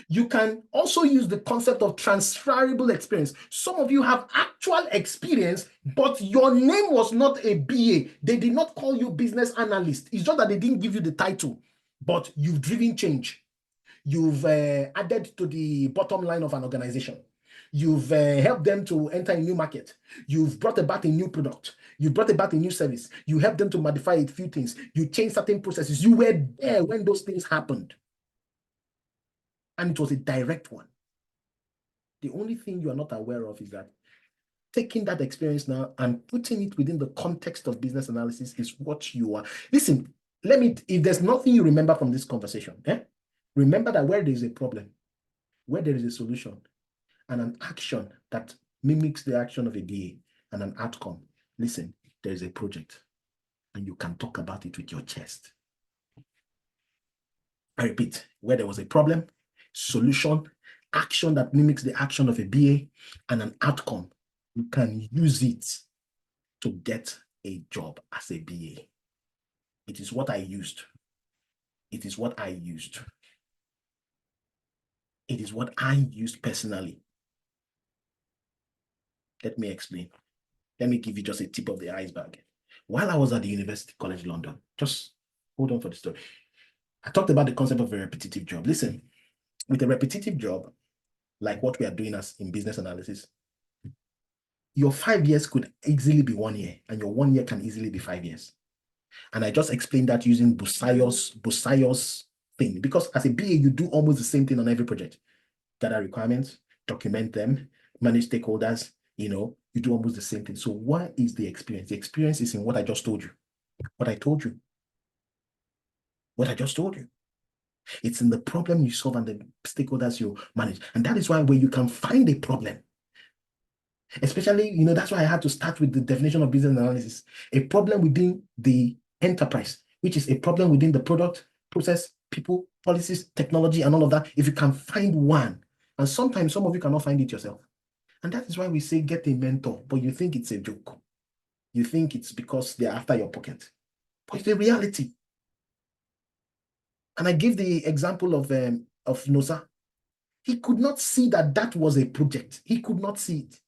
You can also use the concept of transferable experience. Some of you have actual experience, but your name was not a BA. They did not call you business analyst. It's just that they didn't give you the title, but you've driven change. You've added to the bottom line of an organization. You've helped them to enter a new market. You've brought about a new product. You brought about a new service. You helped them to modify a few things. You changed certain processes. You were there when those things happened. And it was a direct one. The only thing you are not aware of is that taking that experience now and putting it within the context of business analysis is what you are. Listen, if there's nothing you remember from this conversation, remember that where there is a problem, where there is a solution, and an action that mimics the action of a BA and an outcome, listen, there is a project and you can talk about it with your chest. I repeat, where there was a problem, solution, action that mimics the action of a BA, and an outcome, you can use it to get a job as a BA. It is what I used. It is what I used. It is what I used personally. Let me explain. Let me give you just a tip of the iceberg. While I was at the University College London, just hold on for the story. I talked about the concept of a repetitive job. Listen, with a repetitive job, like what we are doing as in business analysis, your 5 years could easily be 1 year, and your 1 year can easily be 5 years. And I just explained that using Busayos thing, because as a BA, you do almost the same thing on every project. Gather requirements, document them, manage stakeholders, you do almost the same thing. So what is the experience? The experience is in what I just told you, what I told you, what I just told you. It's in the problem you solve and the stakeholders you manage. And that is why when you can find a problem, especially, that's why I had to start with the definition of business analysis, a problem within the enterprise, which is a problem within the product, process, people, policies, technology, and all of that. If you can find one, and sometimes some of you cannot find it yourself. And that is why we say get a mentor, but you think it's a joke. You think it's because they're after your pocket. But it's the reality. And I give the example of Nosa. He could not see that that was a project. He could not see it.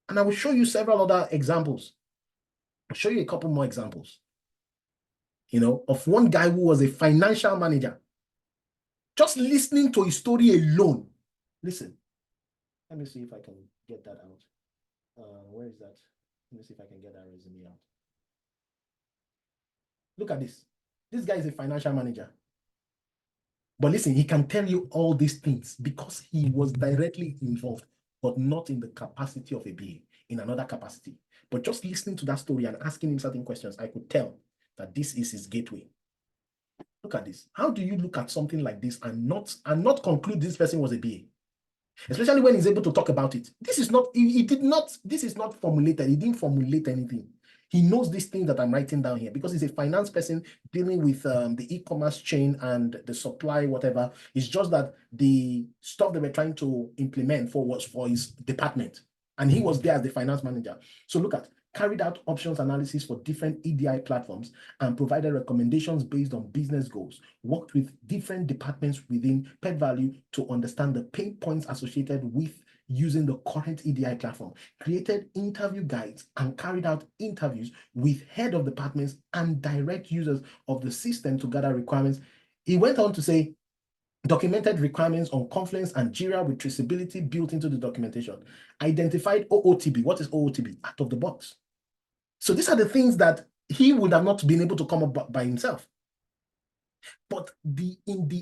And I will show you several other examples. I'll show you a couple more examples, of one guy who was a financial manager. Just listening to his story alone. Listen, let me see if I can get that out. Where is that? Let me see if I can get that resume out. Look at this. This guy is a financial manager. But listen, he can tell you all these things because he was directly involved, but not in the capacity of a BA, in another capacity. But just listening to that story and asking him certain questions, I could tell that this is his gateway. Look at this. How do you look at something like this and not conclude this person was a BA? Especially when he's able to talk about it. This is not formulated. He didn't formulate anything. He knows these things that I'm writing down here because he's a finance person dealing with the e-commerce chain and the supply, whatever. It's just that the stuff they were trying to implement was for his department. And he was there as the finance manager. So look at, carried out options analysis for different EDI platforms and provided recommendations based on business goals, worked with different departments within Pet Value to understand the pain points associated with using the current EDI platform, created interview guides and carried out interviews with head of departments and direct users of the system to gather requirements. He went on to say, documented requirements on Confluence and Jira with traceability built into the documentation, identified OOTB. What is OOTB? Out of the box. So these are the things that he would have not been able to come up by himself. But the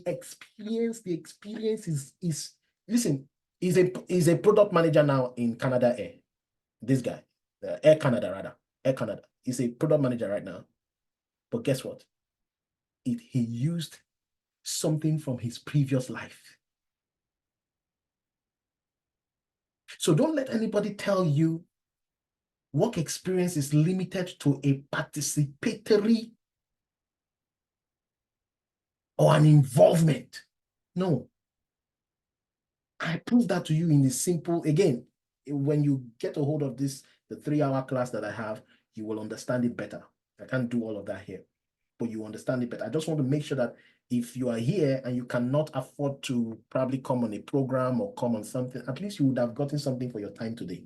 experience is listen, he's a product manager now in Canada Air. This guy, Air Canada rather, Air Canada. He's a product manager right now. But guess what? He used something from his previous life. So don't let anybody tell you work experience is limited to a participatory or an involvement. No. I prove that to you in the simple, again, when you get a hold of this, the 3-hour class that I have, you will understand it better. I can't do all of that here, but you understand it better. I just want to make sure that if you are here and you cannot afford to probably come on a program or come on something, at least you would have gotten something for your time today.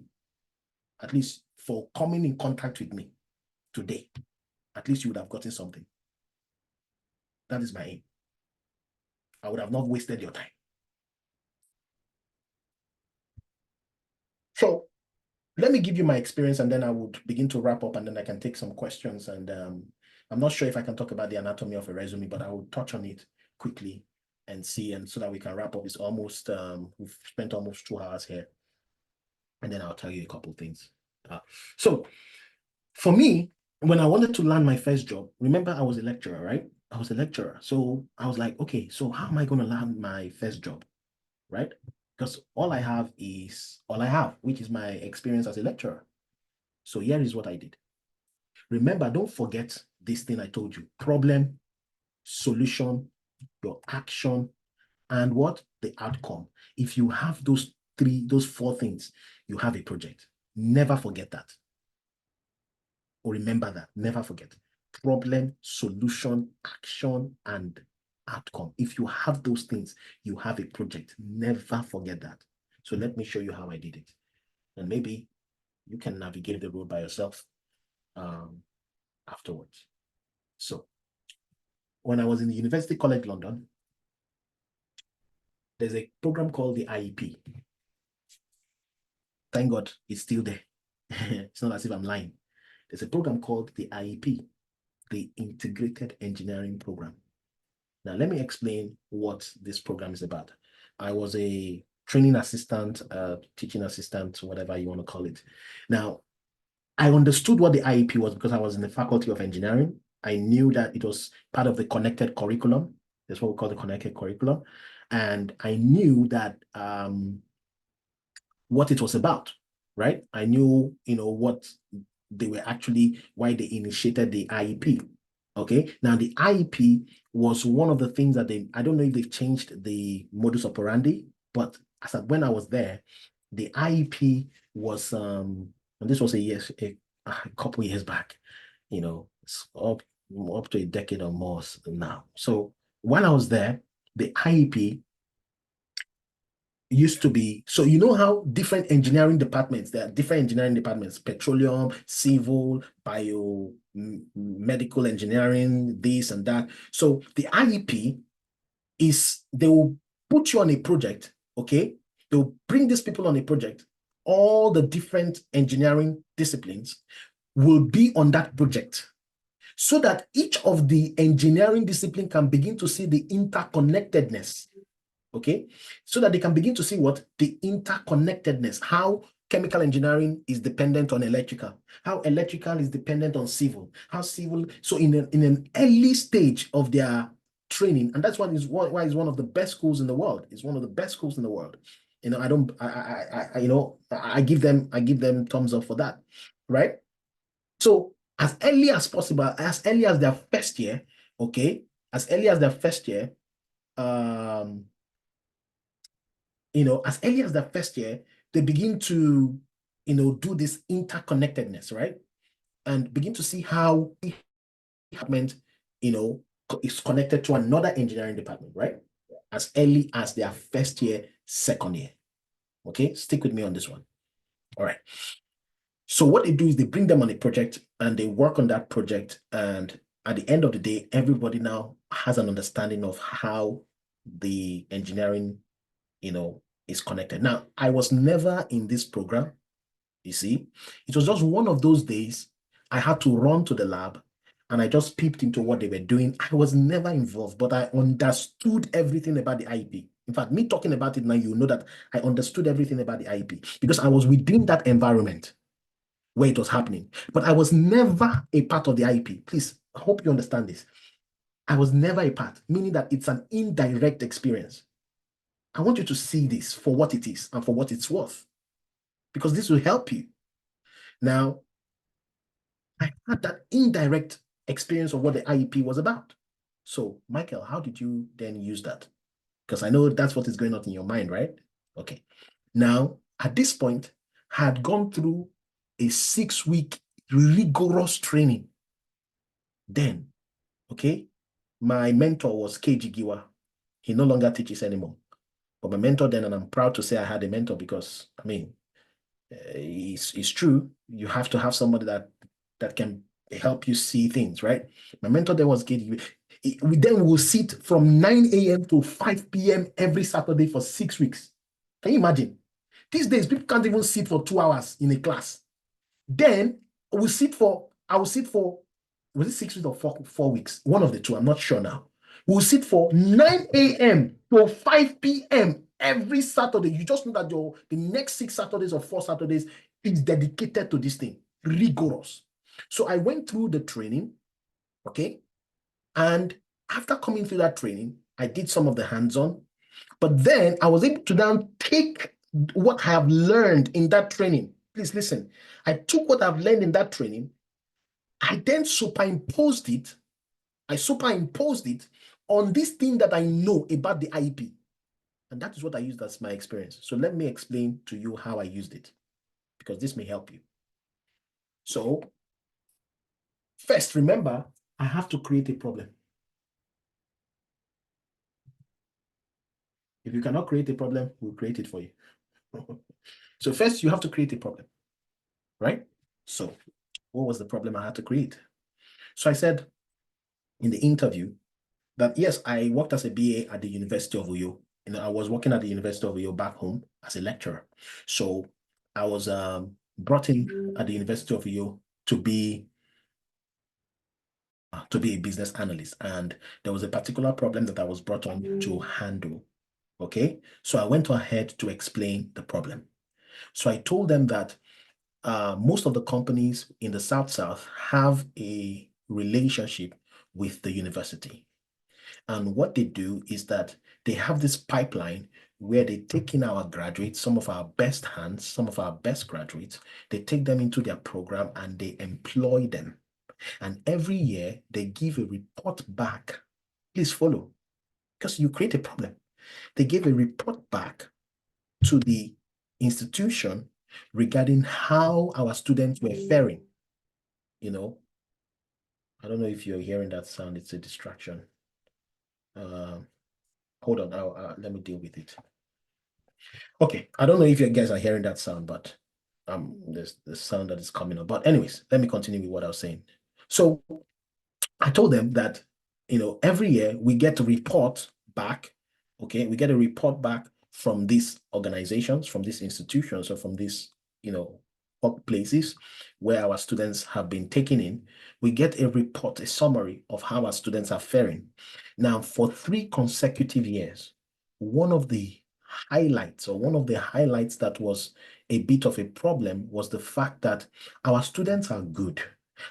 At least for coming in contact with me today, at least you would have gotten something. That is my aim. I would have not wasted your time. So let me give you my experience and then I would begin to wrap up and then I can take some questions. And I'm not sure if I can talk about the anatomy of a resume, but I will touch on it quickly. and see, and so that we can wrap up. It's almost, we've spent almost 2 hours here. And then I'll tell you a couple of things. So for me, when I wanted to land my first job, remember I was a lecturer, right? I was a lecturer. So I was like, okay, so how am I going to land my first job, right? Because all I have is all I have, which is my experience as a lecturer. So here is what I did. Remember, don't forget this thing I told you: problem, solution, your action, and what? The outcome. If you have those 4 things, you have a project. Never forget that. Or remember that. Never forget. Problem, solution, action, and outcome. If you have those things, you have a project. Never forget that. So let me show you how I did it. And maybe you can navigate the road by yourself afterwards. So when I was in the University College London, there's a program called the IEP. Thank God it's still there. It's not as if I'm lying. There's a program called the IEP, the Integrated Engineering Program. Now, let me explain what this program is about. I was a training assistant, teaching assistant, whatever you want to call it. Now, I understood what the IEP was because I was in the Faculty of Engineering. I knew that it was part of the connected curriculum. That's what we call the connected curriculum. And I knew that what it was about, right? I knew, what they were actually, why they initiated the IEP. Okay, now the IEP was one of the things that I don't know if they've changed the modus operandi, but when I was there, the IEP was, and this was a couple years back, it's up to a decade or more now. So when I was there, the IEP used to be, so you know how different engineering departments, there are different engineering departments: petroleum, civil, medical engineering, this and that. So the IEP is, they will put you on a project, okay? They'll bring these people on a project. All the different engineering disciplines will be on that project, so that each of the engineering discipline can begin to see the interconnectedness. Okay, so that they can begin to see what? The interconnectedness, how chemical engineering is dependent on electrical, how electrical is dependent on civil, how civil, so in an early stage of their training, and that's why it's one of the best schools in the world. It's one of the best schools in the world. I give them thumbs up for that, right? So as early as possible, as early as their first year, okay, as early as their first year, as early as their first year, they begin to, do this interconnectedness, right? And begin to see how department, is connected to another engineering department, right? As early as their first year, second year. Okay, stick with me on this one. All right. So what they do is they bring them on a project and they work on that project. And at the end of the day, everybody now has an understanding of how the engineering, is connected. Now, I was never in this program, you see. It was just one of those days I had to run to the lab and I just peeped into what they were doing. I was never involved, but I understood everything about the IEP. In fact, me talking about it now, you know that I understood everything about the IEP because I was within that environment where it was happening. But I was never a part of the IEP. Please, I hope you understand this. I was never a part, meaning that it's an indirect experience. I want you to see this for what it is and for what it's worth, because this will help you. Now, I had that indirect experience of what the IEP was about. So, Michael, how did you then use that? Because I know that's what is going on in your mind, right? Okay. Now, at this point, I had gone through a 6-week rigorous training. Then, okay, my mentor was KG Giwa. He no longer teaches anymore. But my mentor then, and I'm proud to say I had a mentor because, it's true. You have to have somebody that can help you see things, right? My mentor then was KG. We then will sit from 9 a.m. to 5 p.m. every Saturday for 6 weeks. Can you imagine? These days, people can't even sit for 2 hours in a class. Then I will sit for, was it 6 weeks or 4 weeks? One of the two, I'm not sure now. We'll sit for 9 a.m. to 5 p.m. every Saturday. You just know that the next 6 Saturdays or 4 Saturdays is dedicated to this thing. Rigorous. So I went through the training, okay? And after coming through that training, I did some of the hands-on, but then I was able to now take what I have learned in that training. Please listen. I took what I've learned in that training. I then superimposed it. On this thing that I know about the IEP. And that is what I used as my experience. So let me explain to you how I used it, because this may help you. So first, remember, I have to create a problem. If you cannot create a problem, we'll create it for you. So first, you have to create a problem, right? So what was the problem I had to create? So I said in the interview that, yes, I worked as a BA at the University of Uyo. I was working at the University of Uyo back home as a lecturer. So I was brought in at the University of Uyo to be a business analyst. And there was a particular problem that I was brought on to handle. Okay, so I went ahead to explain the problem. So I told them that most of the companies in the South have a relationship with the university. And what they do is that they have this pipeline where they take in our graduates, some of our best hands, some of our best graduates, they take them into their program and they employ them. And every year they give a report back. Please follow, because you create a problem. They give a report back to the institution regarding how our students were faring. I don't know if you're hearing that sound. It's a distraction. Hold on, let me deal with it. Okay, I don't know if you guys are hearing that sound, but there's the sound that is coming up. But anyways, let me continue with what I was saying. So I told them that, every year we get a report back, okay? We get a report back from these organizations, from these institutions, or from these, places where our students have been taken in. We get a report, a summary of how our students are faring. Now, for 3 consecutive years, one of the highlights that was a bit of a problem was the fact that our students are good.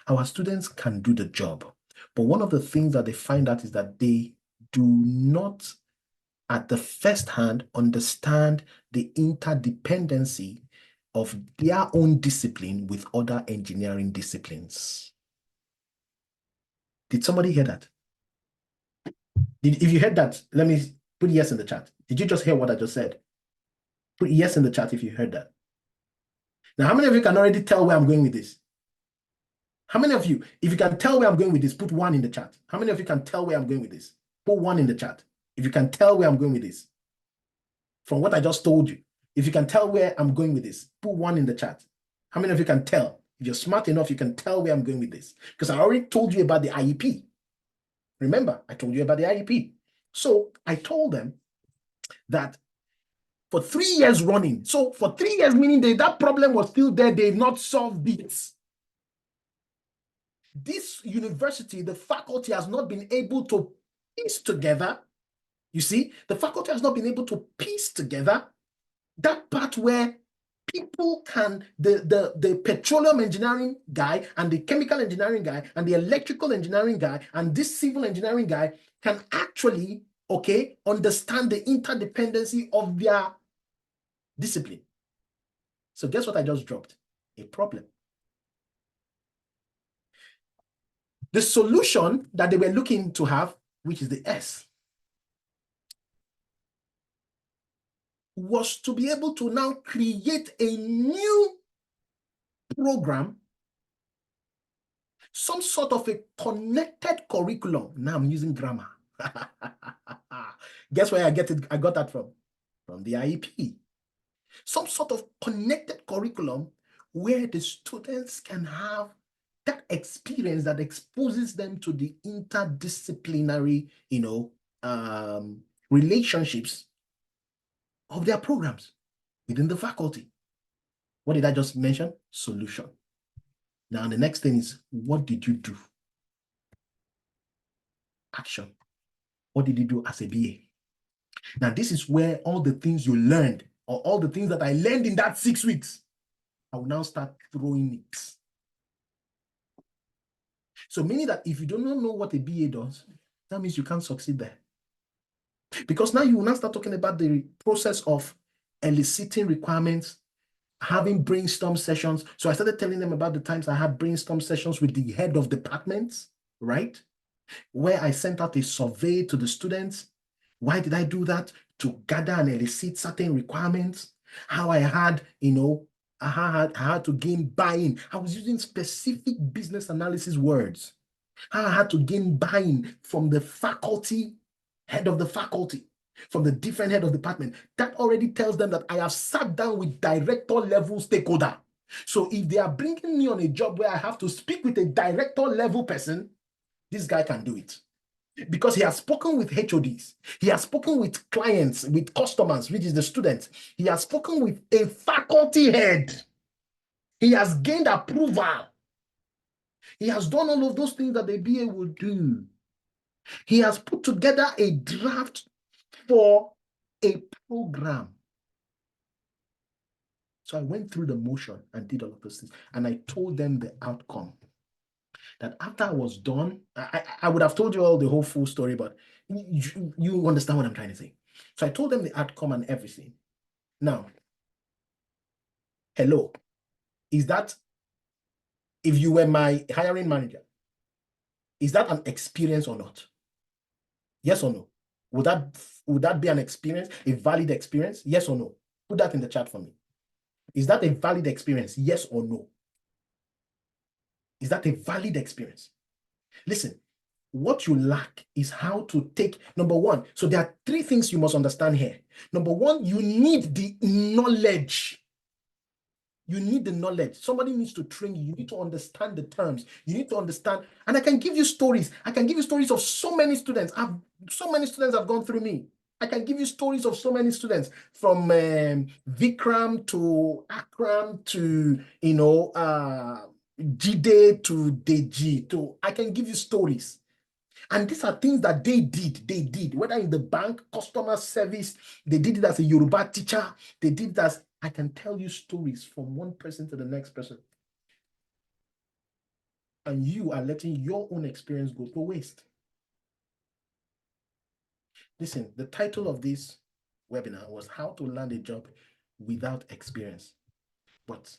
Our students can do the job. But one of the things that they find out is that they do not, at the first hand, understand the interdependency of their own discipline with other engineering disciplines. Did somebody hear that? If you heard that, let me put yes in the chat. Did you just hear what I just said? Put yes in the chat if you heard that. Now, how many of you can already tell where I'm going with this? How many of you, if you can tell where I'm going with this, put 1 in the chat. How many of you can tell where I'm going with this? Put 1 in the chat. If you can tell where I'm going with this. From what I just told you, if you can tell where I'm going with this, put 1 in the chat. How many of you can tell? If you're smart enough, you can tell where I'm going with this. Because I already told you about the IEP. Remember, I told you about the IEP. So I told them that for 3 years running, so for 3 years, meaning that problem was still there, they've not solved it. This university, the faculty has not been able to piece together. You see, the faculty has not been able to piece together that part where people can, the petroleum engineering guy and the chemical engineering guy and the electrical engineering guy and this civil engineering guy can actually, understand the interdependency of their discipline. So guess what I just dropped? A problem. The solution that they were looking to have, which is the S, was to be able to now create a new program, some sort of a connected curriculum. Now I'm using grammar. Guess where I got that from? From the IEP. Some sort of connected curriculum where the students can have that experience that exposes them to the interdisciplinary, relationships of their programs within the faculty. What did I just mention? Solution. Now, the next thing is, what did you do? Action. What did he do as a BA? Now, this is where all the things you learned, or all the things that I learned in that 6 weeks, I will now start throwing it. So meaning that if you do not know what a BA does, that means you can't succeed there. Because now you will now start talking about the process of eliciting requirements, having brainstorm sessions. So I started telling them about the times I had brainstorm sessions with the head of departments, right? Where I sent out a survey to the students. Why did I do that? To gather and elicit certain requirements. How I had, I had to gain buy-in. I was using specific business analysis words. How I had to gain buy-in from the faculty, head of the faculty, from the different head of department. That already tells them that I have sat down with director level stakeholder. So if they are bringing me on a job where I have to speak with a director level person, this guy can do it. Because he has spoken with HODs, he has spoken with clients, with customers, which is the students. He has spoken with a faculty head. He has gained approval. He has done all of those things that the BA will do. He has put together a draft for a program. So I went through the motion and did all of those things. And I told them the outcome. That after I was done, I would have told you all the whole full story, but you understand what I'm trying to say. So I told them the outcome and everything. Now, hello, is that, if you were my hiring manager, is that an experience or not? Yes or no? Would that be an experience, a valid experience? Yes or no? Put that in the chat for me. Is that a valid experience? Yes or no? Is that a valid experience? Listen, what you lack is how to take, number one, so there are 3 things you must understand here. Number one, you need the knowledge. You need the knowledge. Somebody needs to train you. You need to understand the terms. You need to understand. And I can give you stories. I can give you stories of so many students. So many students have gone through me. I can give you stories of so many students, from Vikram to Akram to, Jide to Deji. I can give you stories. And these are things that they did, whether in the bank, customer service, they did it as a Yoruba teacher, they did it as, I can tell you stories from one person to the next person. And you are letting your own experience go to waste. Listen, the title of this webinar was How to Land a Job Without Experience. But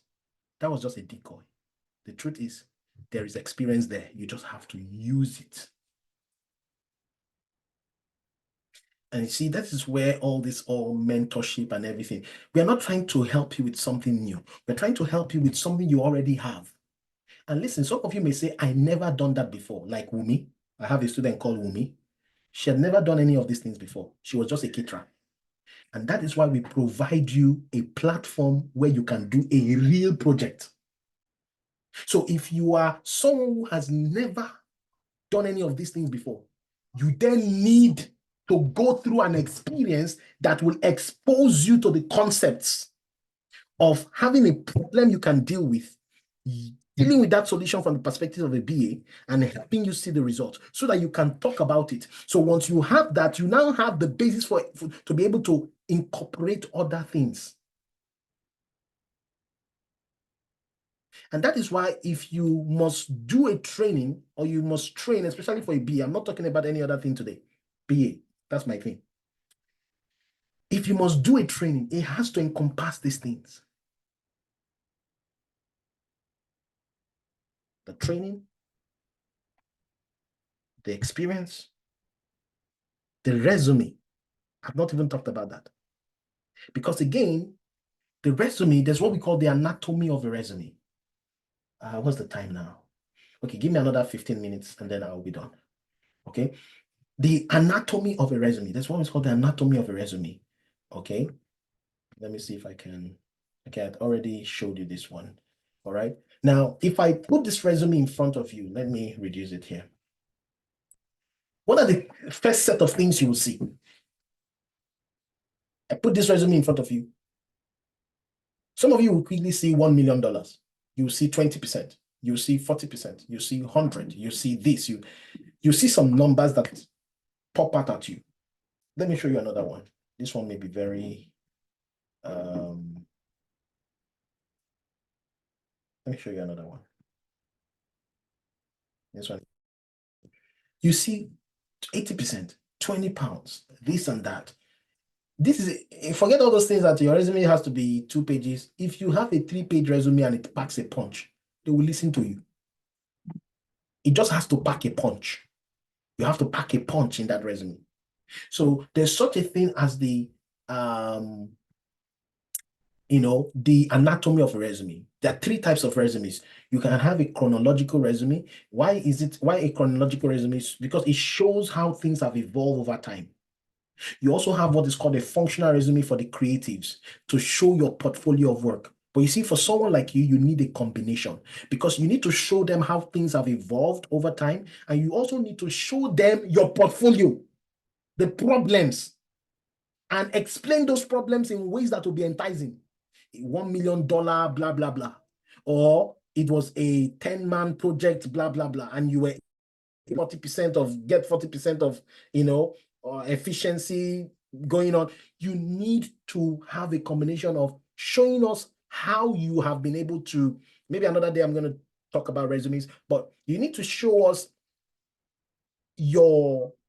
that was just a decoy. The truth is, there is experience there. You just have to use it. And you see, that is where all mentorship and everything. We are not trying to help you with something new. We're trying to help you with something you already have. And listen, some of you may say, I never done that before. Like Wumi. I have a student called Wumi. She had never done any of these things before. She was just a caterer. And that is why we provide you a platform where you can do a real project. So if you are someone who has never done any of these things before, you then need to go through an experience that will expose you to the concepts of having a problem you can deal with, dealing with that solution from the perspective of a BA, and helping you see the result so that you can talk about it. So once you have that, you now have the basis to be able to incorporate other things. And that is why if you must do a training, or you must train, especially for a BA, I'm not talking about any other thing today, BA, that's my thing. If you must do a training, it has to encompass these things. The training, the experience, the resume. I've not even talked about that. Because again, the resume, there's what we call the anatomy of a resume. What's the time now? Okay, give me another 15 minutes and then I'll be done. Okay. The anatomy of a resume. There's what is called the anatomy of a resume. Okay. Let me see if I can. Okay, I've already showed you this one. All right. Now, if I put this resume in front of you, let me reduce it here. What are the first set of things you will see? I put this resume in front of you. Some of you will quickly see $1 million. You will see 20%. You see 40%. You see 100. You see this. You see some numbers that pop out at you. Let me show you another one. This one may be very, let me show you another one. This one. You see 80%, 20 pounds, this and that. This is, forget all those things that your resume has to be 2 pages. If you have a 3-page resume and it packs a punch, they will listen to you. It just has to pack a punch. You have to pack a punch in that resume. So there's such a thing as the, the anatomy of a resume. There are 3 types of resumes. You can have a chronological resume. Why a chronological resume? Because it shows how things have evolved over time. You also have what is called a functional resume for the creatives to show your portfolio of work. But you see, for someone like you need a combination because you need to show them how things have evolved over time. And you also need to show them your portfolio, the problems, and explain those problems in ways that will be enticing. $1 million, blah, blah, blah. Or it was a 10-man project, blah, blah, blah. And you were 40% of, efficiency going on. You need to have a combination of showing us how you have been able to, maybe another day I'm going to talk about resumes, but you need to show us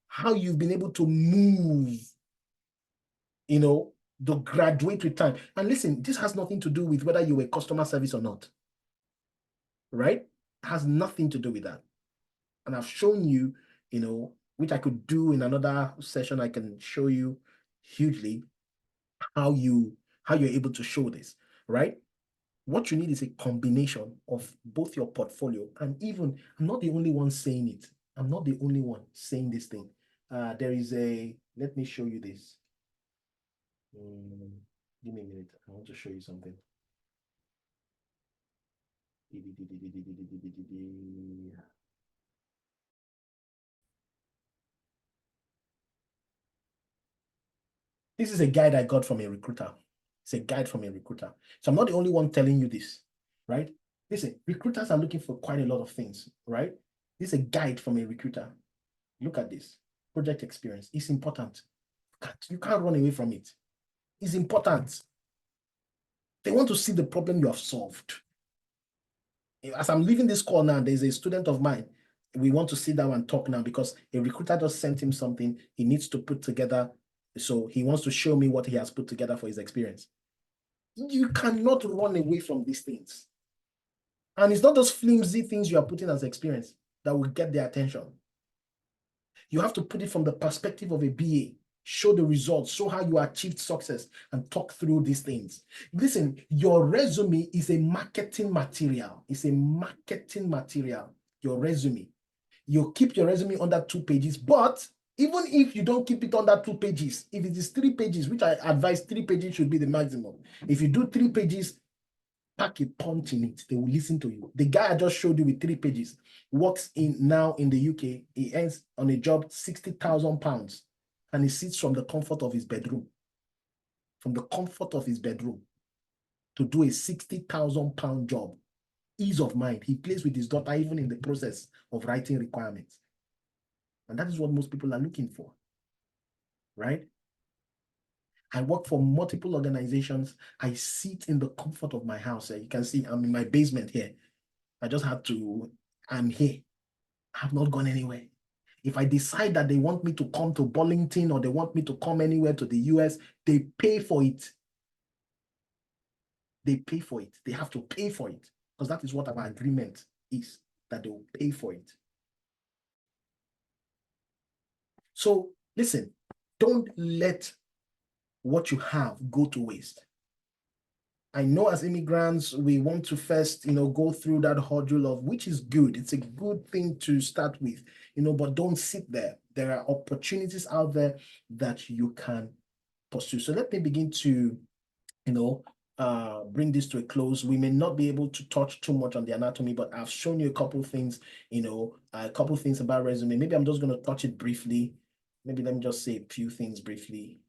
how you've been able to move, the graduate with time. And listen, this has nothing to do with whether you were customer service or not, right? It has nothing to do with that. And I've shown you, which I could do in another session. I can show you hugely how you're able to show this, right? What you need is a combination of both your portfolio and even, I'm not the only one saying it. I'm not the only one saying this thing. There is let me show you this. Give me a minute. I want to show you something. This is a guide I got from a recruiter. It's a guide from a recruiter. So I'm not the only one telling you this, right? Listen, recruiters are looking for quite a lot of things, right? This is a guide from a recruiter. Look at this. Project experience. It's important. You can't run away from it. It's important. They want to see the problem you have solved. As I'm leaving this call now, there's a student of mine. We want to sit down and talk now because a recruiter just sent him something he needs to put together. So he wants to show me what he has put together for his experience. You cannot run away from these things. And it's not those flimsy things you are putting as experience that will get their attention. You have to put it from the perspective of a BA, show the results, show how you achieved success, and talk through these things. Listen, your resume is a marketing material. It's a marketing material, your resume. You keep your resume under 2 pages, but even if you don't keep it under 2 pages, if it is 3 pages, which I advise 3 pages should be the maximum. If you do 3 pages, pack a punch in it. They will listen to you. The guy I just showed you with 3 pages works now in the UK. He earns on a job 60,000 pounds, and he sits from the comfort of his bedroom. From the comfort of his bedroom to do a 60,000 pound job. Ease of mind. He plays with his daughter even in the process of writing requirements. And that is what most people are looking for, right? I work for multiple organizations. I sit in the comfort of my house. You can see I'm in my basement here. I'm here. I have not gone anywhere. If I decide that they want me to come to Burlington or they want me to come anywhere to the US, they pay for it. They pay for it. They have to pay for it because that is what our agreement is, that they will pay for it. So listen, don't let what you have go to waste. I know as immigrants, we want to first, go through that hurdle of, which is good. It's a good thing to start with, but don't sit there. There are opportunities out there that you can pursue. So let me begin to, bring this to a close. We may not be able to touch too much on the anatomy, but I've shown you a couple of things, a couple of things about resume. Maybe I'm just going to touch it briefly. Maybe let me just say a few things briefly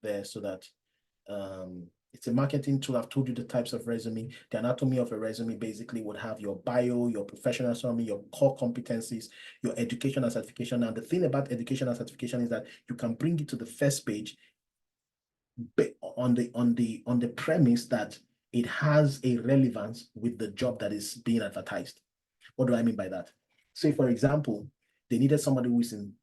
there so that It's a marketing tool. I've told you the types of resume. The anatomy of a resume basically would have your bio, your professional summary, your core competencies, your education and certification. And the thing about education and certification is that you can bring it to the first page on the premise that it has a relevance with the job that is being advertised. What do I mean by that? Say, for example, they needed somebody who is in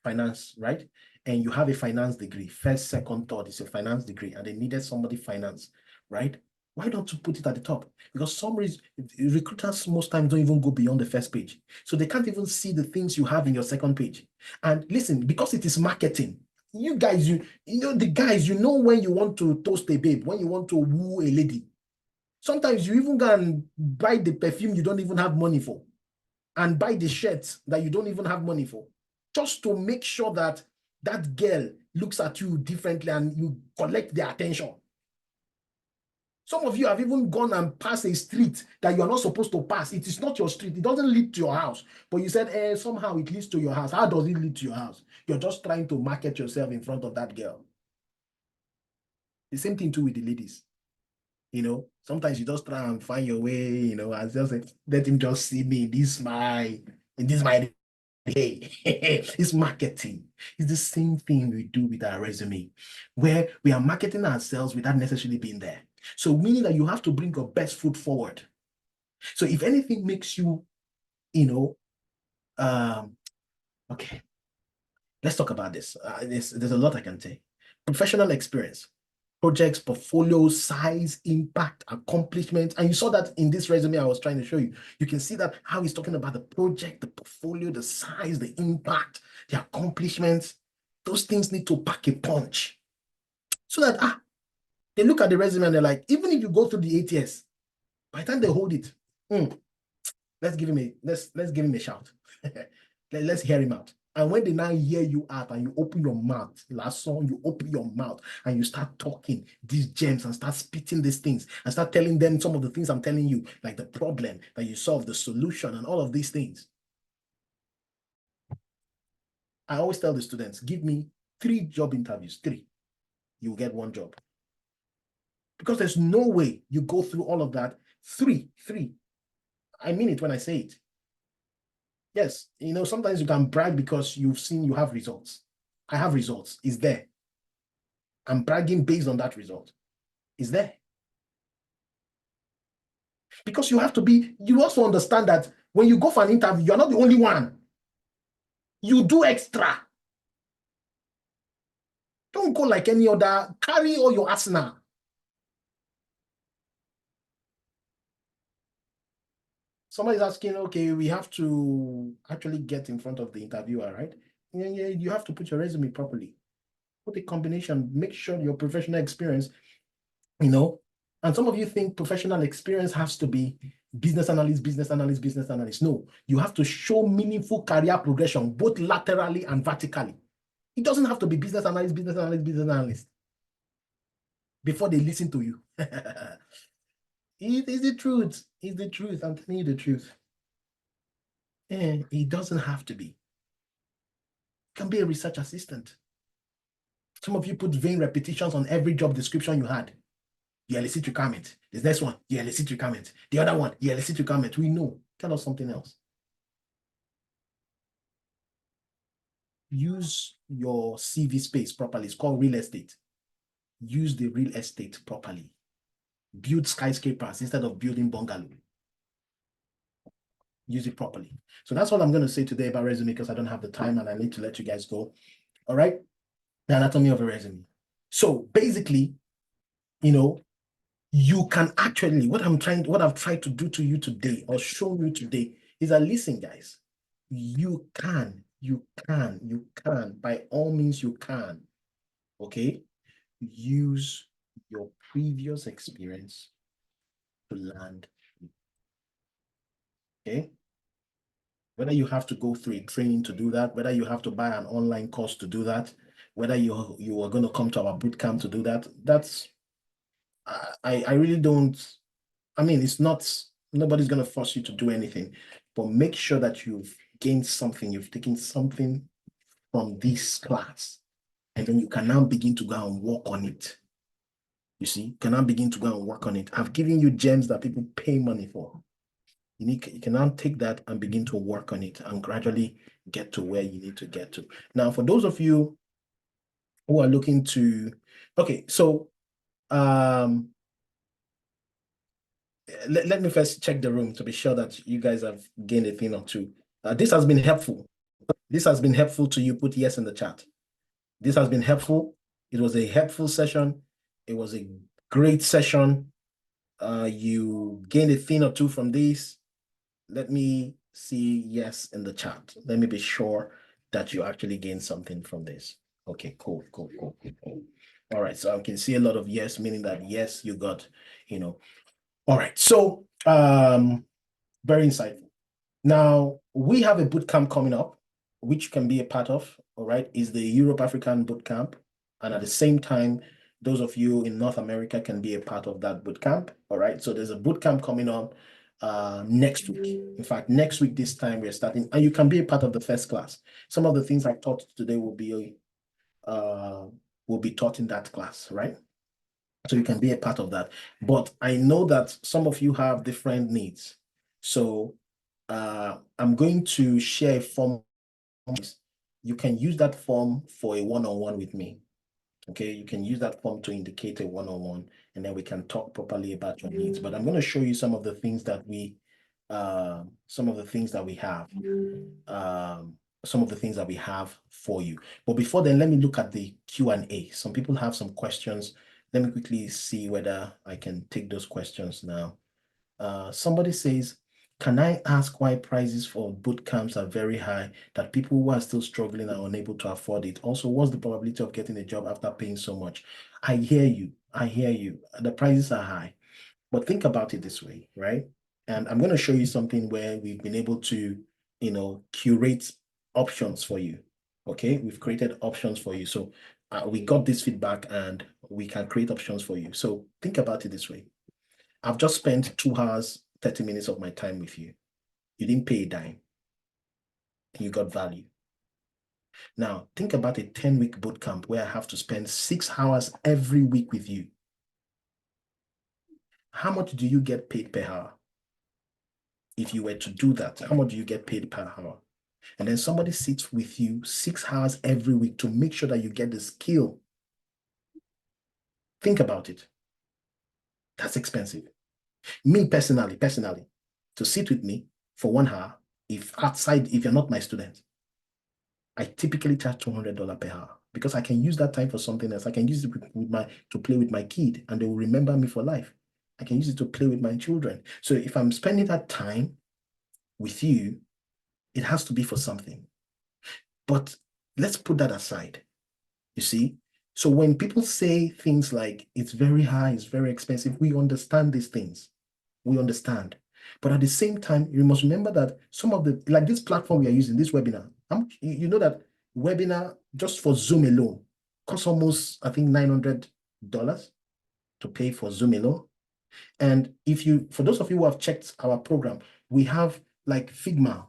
finance, right? And you have a finance degree, first, second, third is a finance degree, and they needed somebody finance, right? Why don't you put it at the top? Because some reason recruiters most times don't even go beyond the first page. So they can't even see the things you have in your second page. And listen, because it is marketing, you guys, you know the guys, you know when you want to toast a babe, when you want to woo a lady. Sometimes you even go and buy the perfume you don't even have money for, and buy the shirts that you don't even have money for, just to make sure that that girl looks at you differently and you collect their attention. Some of you have even gone and passed a street that you are not supposed to pass. It is not your street. It doesn't lead to your house. But you said, somehow it leads to your house. How does it lead to your house? You're just trying to market yourself in front of that girl. The same thing too with the ladies. You know, sometimes you just try and find your way, you know, and just let him just see me in this my hey, it's marketing. It's the same thing we do with our resume, where we are marketing ourselves without necessarily being there. So meaning that you have to bring your best foot forward. So if anything makes you, okay, let's talk about this. There's a lot I can say. Professional experience, projects, portfolio, size, impact, accomplishment. And you saw that in this resume I was trying to show you. You can see that how he's talking about the project, the portfolio, the size, the impact, the accomplishments. Those things need to pack a punch. So that they look at the resume and they're like, even if you go through the 8 years, by the time they hold it, let's give him a shout. Let's hear him out. And when they now hear you out and you open your mouth, last song, you open your mouth and you start talking these gems and start spitting these things and start telling them some of the things I'm telling you, like the problem that you solve, the solution, and all of these things. I always tell the students, give me 3 job interviews, 3. You'll get 1 job. Because there's no way you go through all of that. 3. I mean it when I say it. Yes, sometimes you can brag because you've seen you have results. I have results. It's there. I'm bragging based on that result. It's there. Because you also understand that when you go for an interview, you're not the only one. You do extra. Don't go like any other. Carry all your arsenal. Somebody's asking, okay, we have to actually get in front of the interviewer, right? Yeah, you have to put your resume properly. Put a combination, make sure your professional experience, and some of you think professional experience has to be business analyst. No, you have to show meaningful career progression, both laterally and vertically. It doesn't have to be business analyst before they listen to you. It is the truth. It's the truth. I'm telling you the truth. And it doesn't have to be. You can be a research assistant. Some of you put vain repetitions on every job description you had. You elicit requirement. The next one, you elicit requirement. The other one, you elicit requirement. We know. Tell us something else. Use your CV space properly. It's called real estate. Use the real estate properly. Build skyscrapers instead of building bungalow. Use it properly. So that's what I'm going to say today about resume, because I don't have the time and I need to let you guys go. All right. The anatomy of a resume. So basically, you can actually, what I've tried to do to you today or show you today is that, listen, guys, you can, by all means you can, okay, use your previous experience to land, okay? Whether you have to go through a training to do that, whether you have to buy an online course to do that, whether you are going to come to our boot camp to do that, that's, I really don't, it's not, nobody's going to force you to do anything, but make sure that you've gained something, you've taken something from this class, and then you can now begin to go and work on it. You see, you can now begin to go and work on it. I've given you gems that people pay money for. You can now take that and begin to work on it and gradually get to where you need to get to. Now, for those of you who are looking to, okay, so let me first check the room to be sure that you guys have gained a thing or two. This has been helpful. This has been helpful to you. Put yes in the chat. This has been helpful. It was a helpful session. It was a great session. You gained a thing or two from this. Let me see yes in the chat. Let me be sure that you actually gained something from this. Okay, cool. All right, so I can see a lot of yes, meaning that yes, you got, All right, so very insightful. Now, we have a boot camp coming up, which you can be a part of, all right, is the Europe African boot camp. And at the same time, those of you in North America can be a part of that boot camp, all right? So there's a boot camp coming up next week. In fact, next week, this time we're starting, and you can be a part of the first class. Some of the things I taught today will be taught in that class, right? So you can be a part of that. But I know that some of you have different needs. So I'm going to share a form. You can use that form for a one-on-one with me. Okay, you can use that form to indicate a one-on-one, and then we can talk properly about your needs. But I'm going to show you some of the things that we have. Some of the things that we have for you. But before then, let me look at the Q&A. Some people have some questions. Let me quickly see whether I can take those questions now. Somebody says, can I ask why prices for boot camps are very high, that people who are still struggling are unable to afford it? Also, what's the probability of getting a job after paying so much? I hear you. The prices are high. But think about it this way, right? And I'm going to show you something where we've been able to, curate options for you. Okay, we've created options for you. So we got this feedback and we can create options for you. So think about it this way. I've just spent 2 hours, 30 minutes of my time with you. You didn't pay a dime. And you got value. Now, think about a 10-week boot camp where I have to spend 6 hours every week with you. How much do you get paid per hour? If you were to do that, how much do you get paid per hour? And then somebody sits with you 6 hours every week to make sure that you get the skill. Think about it. That's expensive. Me personally, to sit with me for 1 hour, if you're not my student, I typically charge $200 per hour because I can use that time for something else. I can use it to play with my kid and they will remember me for life. I can use it to play with my children. So if I'm spending that time with you, it has to be for something. But let's put that aside. You see? So when people say things like it's very high, it's very expensive, we understand these things. We understand. But at the same time, you must remember that some of like this platform we are using, this webinar, you know that webinar just for Zoom alone costs almost, I think, $900 to pay for Zoom alone. And for those of you who have checked our program, we have like Figma.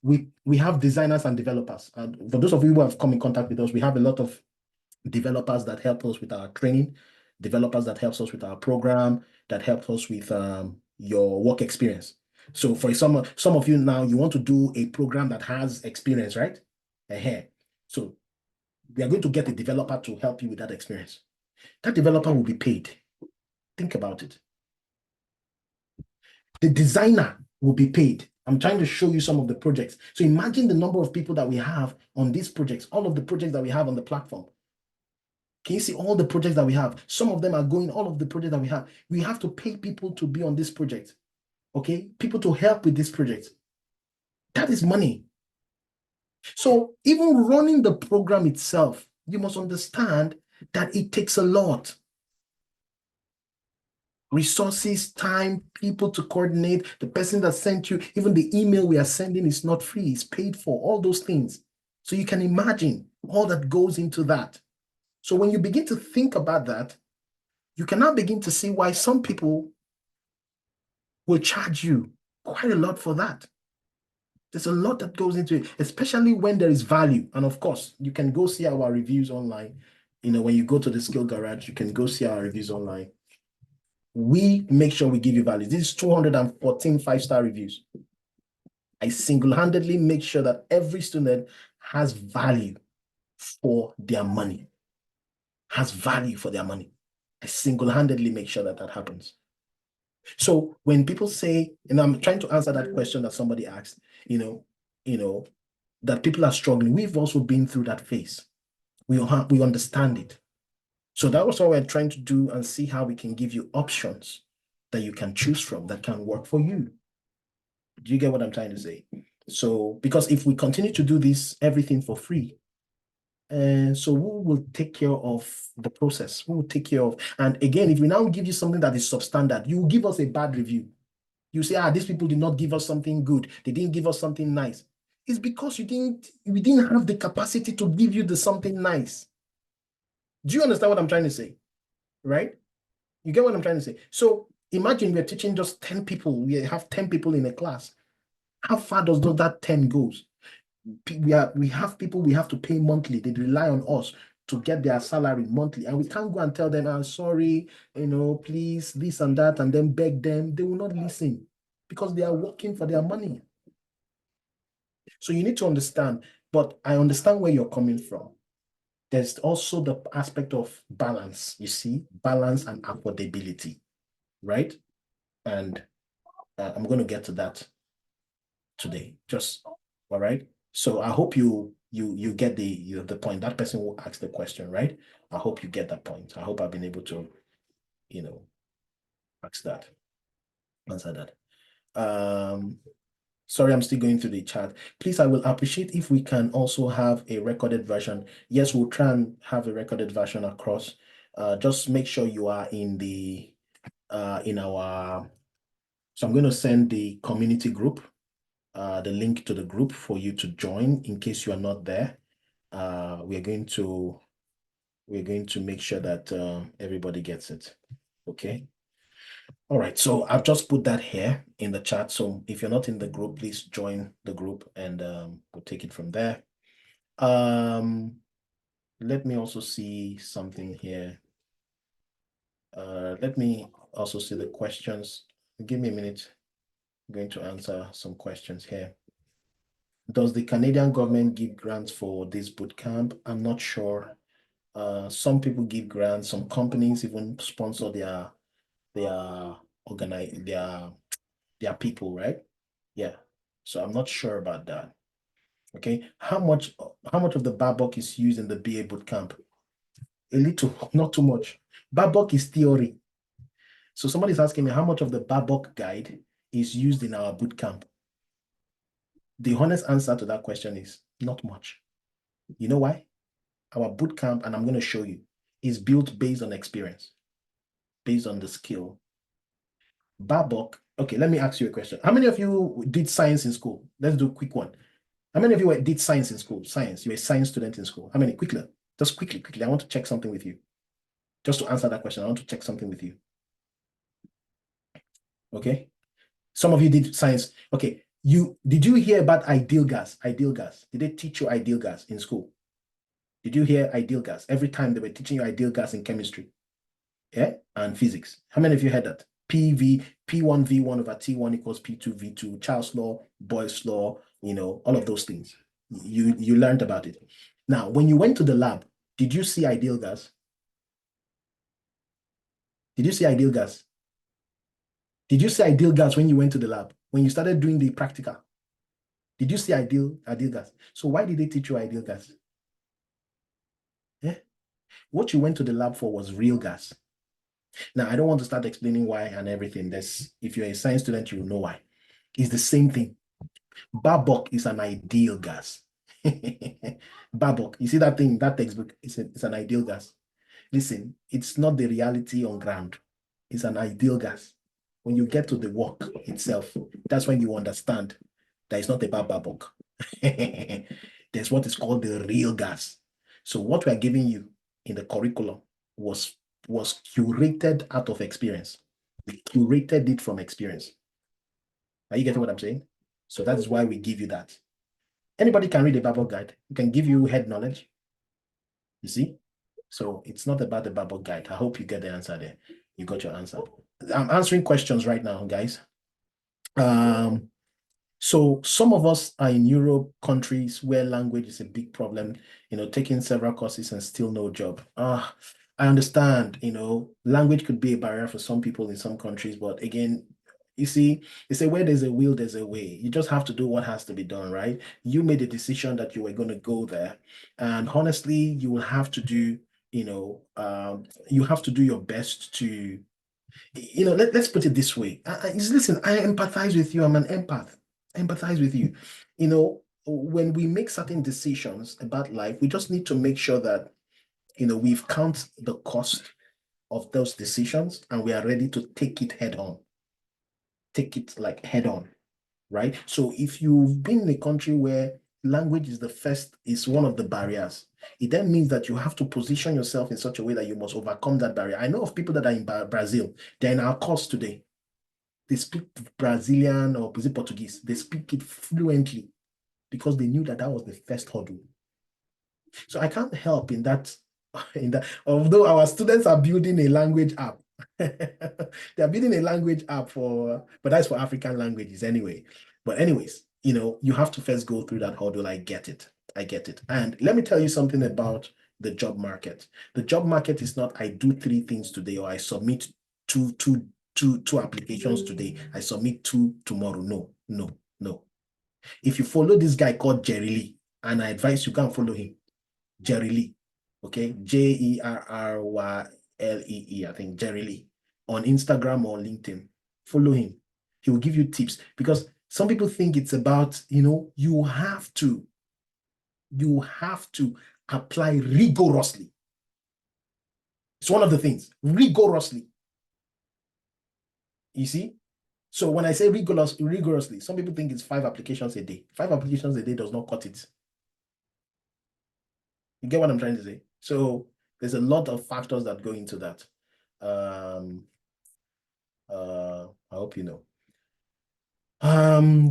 We have designers and developers. And for those of you who have come in contact with us, we have a lot of developers that help us with our training, developers that helps us with our program, that help us with your work experience. So for some of you now, you want to do a program that has experience, right? So we are going to get a developer to help you with that experience. That developer will be paid. Think about it. The designer will be paid. I'm trying to show you some of the projects. So imagine the number of people that we have on these projects, all of the projects that we have on the platform. Can you see all the projects that we have? Some of them are going, all of the projects that we have. We have to pay people to be on this project. Okay? People to help with this project. That is money. So even running the program itself, you must understand that it takes a lot. Resources, time, people to coordinate, the person that sent you, even the email we are sending is not free, it's paid for, all those things. So you can imagine all that goes into that. So when you begin to think about that, you can now begin to see why some people will charge you quite a lot for that. There's a lot that goes into it, especially when there is value. And of course, you can go see our reviews online. when you go to the Skill Garage, you can go see our reviews online. We make sure we give you value. This is 214 5-star reviews. I single-handedly make sure that every student has value for their money. Has value for their money. I single-handedly make sure that happens. So when people say, and I'm trying to answer that question that somebody asked, that people are struggling, we've also been through that phase. We understand it. So that was what we're trying to do and see how we can give you options that you can choose from that can work for you. Do you get what I'm trying to say? So, because if we continue to do this, everything for free, so we will take care of the process. We will take care of, and again, if we now give you something that is substandard, you give us a bad review. You say, these people did not give us something good. They didn't give us something nice. It's because we didn't have the capacity to give you the something nice. Do you understand what I'm trying to say? Right? You get what I'm trying to say? So imagine we're teaching just 10 people. We have 10 people in a class. How far does that 10 goes? We have people we have to pay monthly. They rely on us to get their salary monthly. And we can't go and tell them, I'm sorry, please, this and that, and then beg them. They will not listen because they are working for their money. So you need to understand, but I understand where you're coming from. There's also the aspect of balance, you see, balance and affordability, right? And I'm going to get to that today. All right. So I hope you get the point. That person will ask the question, right? I hope you get that point. I hope I've been able to, answer that. Sorry, I'm still going through the chat. Please, I will appreciate if we can also have a recorded version. Yes, we'll try and have a recorded version across. Just make sure you are in our. So I'm going to send the community group, the link to the group for you to join in case you are not there. We're going to make sure that everybody gets it. Okay. All right, so I've just put that here in the chat. So if you're not in the group, please join the group and we'll take it from there. Let me also see something here. Let me also see the questions. Give me a minute. I'm going to answer some questions here. Does the Canadian government give grants for this bootcamp? I'm not sure. Some people give grants. Some companies even sponsor their people, right? Yeah. So I'm not sure about that. Okay. How much of the Babok is used in the BA bootcamp? A little, not too much. Babok is theory. So somebody's asking me how much of the Babok guide is used in our bootcamp. The honest answer to that question is not much. You know why? Our bootcamp, and I'm going to show you, is built based on experience, based on the skill. Babok, okay, let me ask you a question. How many of you did science in school? Let's do a quick one. How many of you did science in school? Science, you're a science student in school. How many? Quickly, just quickly. I want to check something with you. Just to answer that question, I want to check something with you. Okay. Some of you did science. Okay. Did you hear about ideal gas? Ideal gas. Did they teach you ideal gas in school? Did you hear ideal gas? Every time they were teaching you ideal gas in chemistry, yeah, and physics. How many of you heard that? P1 V1 over T1 equals P2 V2, Charles' law, Boyle's law, all of those things. You learned about it. Now, when you went to the lab, did you see ideal gas? Did you see ideal gas? Did you see ideal gas when you went to the lab? When you started doing the practical? Did you see ideal gas? So why did they teach you ideal gas? Yeah? What you went to the lab for was real gas. Now, I don't want to start explaining why and everything. If you're a science student, you will know why. It's the same thing. Babok is an ideal gas. Babok, you see that thing, that textbook, it's an ideal gas. Listen, it's not the reality on ground. It's an ideal gas. When you get to the work itself, that's when you understand that it's not about Babok. There's what is called the real gas. So what we're giving you in the curriculum was curated out of experience. We curated it from experience. Are you getting what I'm saying? So that is why we give you that. Anybody can read a Babok guide. We can give you head knowledge. You see? So it's not about the Bible guide. I hope you get the answer there. You got your answer. I'm answering questions right now, guys. So some of us are in Europe countries where language is a big problem, taking several courses and still no job. I understand, language could be a barrier for some people in some countries, but again, you see, they say where there's a will, there's a way. You just have to do what has to be done, right? You made a decision that you were going to go there. And honestly, you will have to do, you have to do your best to, let's put it this way. Listen, I empathize with you. I'm an empath. I empathize with you. When we make certain decisions about life, we just need to make sure that, we've count the cost of those decisions and we are ready to take it head on. Take it like head on, right? So if you've been in a country where language is one of the barriers, it then means that you have to position yourself in such a way that you must overcome that barrier. I know of people that are in Brazil, they're in our course today. They speak Brazilian or is it Portuguese? They speak it fluently because they knew that was the first hurdle. So I can't help in that, although our students are building a language app. They're building a language app but that's for African languages anyway. But anyways, you have to first go through that hurdle. I get it. And let me tell you something about the job market. The job market is not, I do 3 things today, or I submit two applications today, I submit 2 tomorrow. No. If you follow this guy called Jerry Lee, and I advise you go and follow him, Jerry Lee, okay, Jerryle, I think, Jerry Lee, on Instagram or LinkedIn. Follow him. He will give you tips, because some people think it's about, you have to apply rigorously. It's one of the things, rigorously. You see? So when I say rigorously, some people think it's 5 applications a day. 5 applications a day does not cut it. You get what I'm trying to say? So there's a lot of factors that go into that. I hope you know.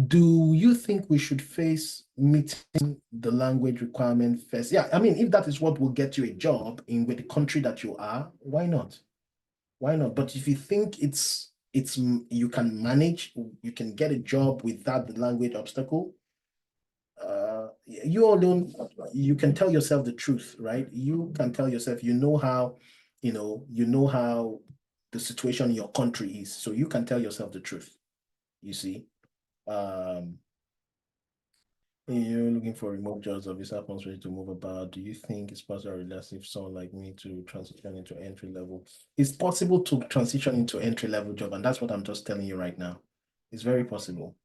Do you think we should face meeting the language requirement first? Yeah, I mean, if that is what will get you a job with the country that you are, why not? But if you think it's you can manage, you can get a job without the language obstacle, you can tell yourself the truth, right? You can tell yourself, how the situation in your country is, so you can tell yourself the truth. You see, you're looking for remote jobs or visa sponsorship to move about. Do you think it's possible or realistic for someone like me to transition into entry level? It's possible to transition into entry level job, and that's what I'm just telling you right now. It's very possible.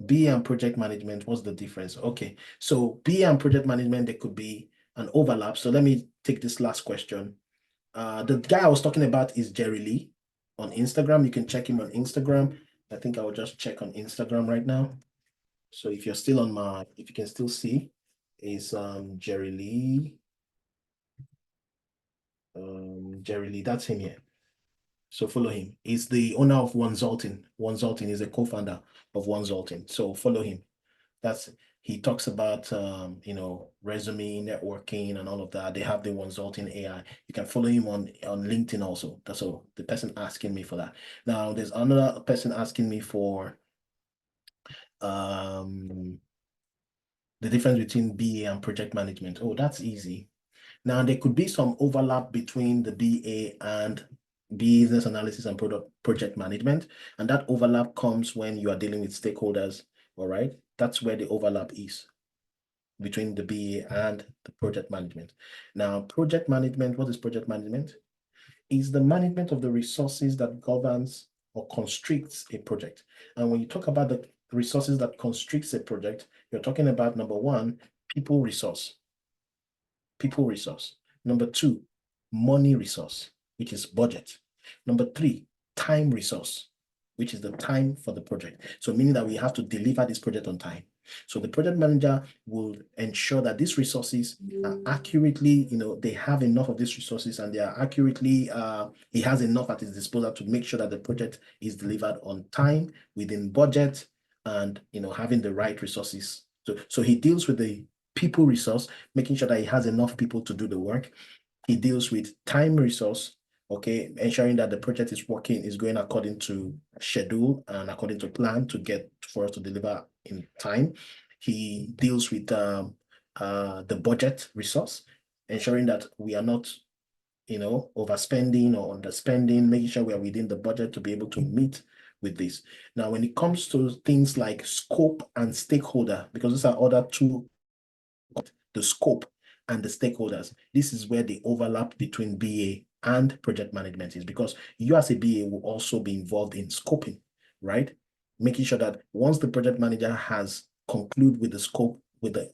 BA and project management, what's the difference? Okay, so BA and project management, there could be an overlap. So let me take this last question. The guy I was talking about is Jerry Lee on Instagram. You can check him on Instagram. I think I will just check on Instagram right now. So if you're still if you can still see, is Jerry Lee. Jerry Lee, that's him here. So follow him. He's the owner of One Zoltin. One Zoltin is a co-founder of One Zoltin. So follow him. He talks about resume, networking, and all of that. They have the One Zoltin AI. You can follow him on LinkedIn also. That's all. The person asking me for that. Now there's another person asking me for the difference between BA and project management. Oh, that's easy. Now there could be some overlap between the BA and business analysis and project management, and that overlap comes when you are dealing with stakeholders. All right, that's where the overlap is between the BA and the project management. Now, project management, what is project management? Is the management of the resources that governs or constricts a project. And when you talk about the resources that constricts a project, you're talking about, number 1, people resource. Number 2, money resource, which is budget. Number 3, time resource, which is the time for the project. So meaning that we have to deliver this project on time. So the project manager will ensure that these resources are accurately, they have enough of these resources, and they are accurately, he has enough at his disposal to make sure that the project is delivered on time, within budget, and having the right resources. So he deals with the people resource, making sure that he has enough people to do the work. He deals with time resource, okay, ensuring that the project is going according to schedule and according to plan for us to deliver in time. He deals with the budget resource, ensuring that we are not overspending or underspending, making sure we are within the budget to be able to meet with this. Now, when it comes to things like scope and stakeholder, because these are other two, the scope and the stakeholders, this is where the overlap between BA and project management is, because you as a BA will also be involved in scoping, right? Making sure that once the project manager has conclude on the scope with the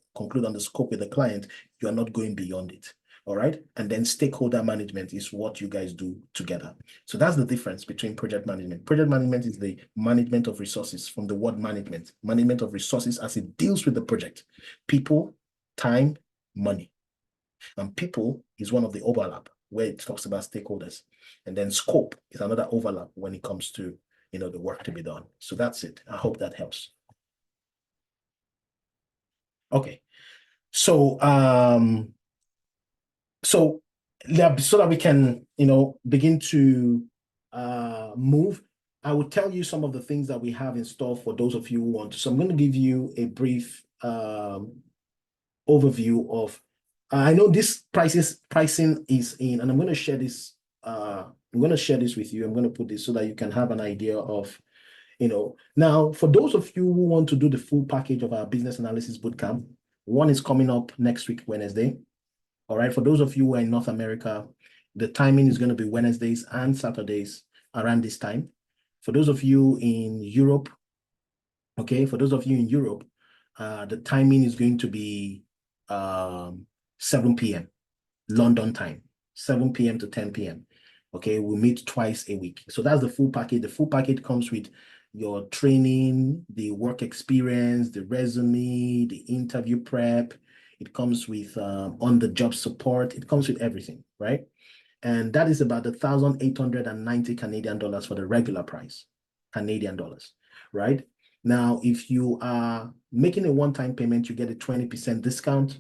client, you are not going beyond it. All right. And then stakeholder management is what you guys do together. So that's the difference between project management. Project management is the management of resources, from the word management of resources as it deals with the project. People, time, money. And people is one of the overlap where it talks about stakeholders. And then scope is another overlap when it comes to the work to be done. So that's it. I hope that helps. Okay. So so that we can begin to move, I will tell you some of the things that we have in store for those of you who want to. So I'm going to give you a brief overview of I know this pricing is in, and I'm going to share this with you. I'm going to put this so that you can have an idea of now, for those of you who want to do the full package of our business analysis bootcamp, one is coming up next week, Wednesday. All right. For those of you who are in North America, the timing is going to be Wednesdays and Saturdays around this time. For those of you in Europe, okay, the timing is going to be 7 p.m. London time, 7 p.m. to 10 p.m. Okay, we'll meet twice a week. So that's the full package. The full package comes with your training, the work experience, the resume, the interview prep. It comes with on-the-job support. It comes with everything, right? And that is about 1,890 Canadian dollars for the regular price, Canadian dollars, right? Now, if you are making a one-time payment, you get a 20% discount.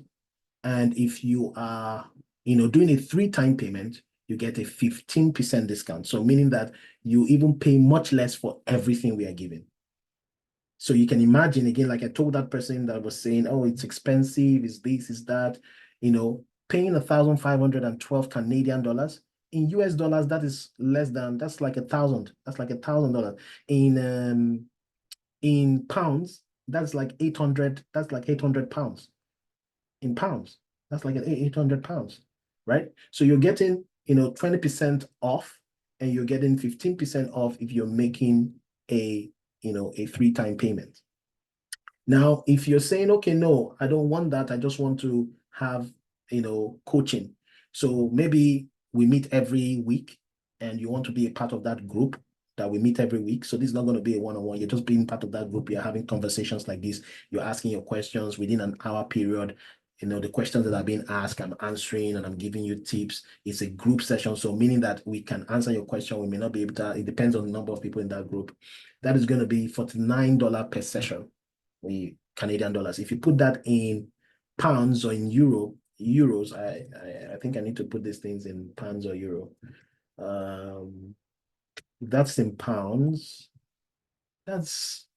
And if you are, doing a 3-time payment, you get a 15% discount. So meaning that you even pay much less for everything we are giving. So you can imagine, again, like I told that person that was saying, oh, it's expensive, it's this, it's that, paying 1,512 Canadian dollars. In US dollars, that's like $1,000. That's like $1,000. In pounds, that's like 800 pounds. In pounds, that's like 800 pounds, right? So you're getting 20% off, and you're getting 15% off if you're making a 3-time payment. Now, if you're saying, okay, no, I don't want that, I just want to have coaching, so maybe we meet every week and you want to be a part of that group that we meet every week. So this is not going to be a one-on-one. You're just being part of that group. You're having conversations like this. You're asking your questions within an hour period. The questions that are being asked, I'm answering and I'm giving you tips. It's a group session. So meaning that we can answer your question. We may not be able to, it depends on the number of people in that group. That is going to be $49 per session, Canadian dollars. If you put that in pounds or in euros, I think I need to put these things in pounds or euro. That's in pounds. That's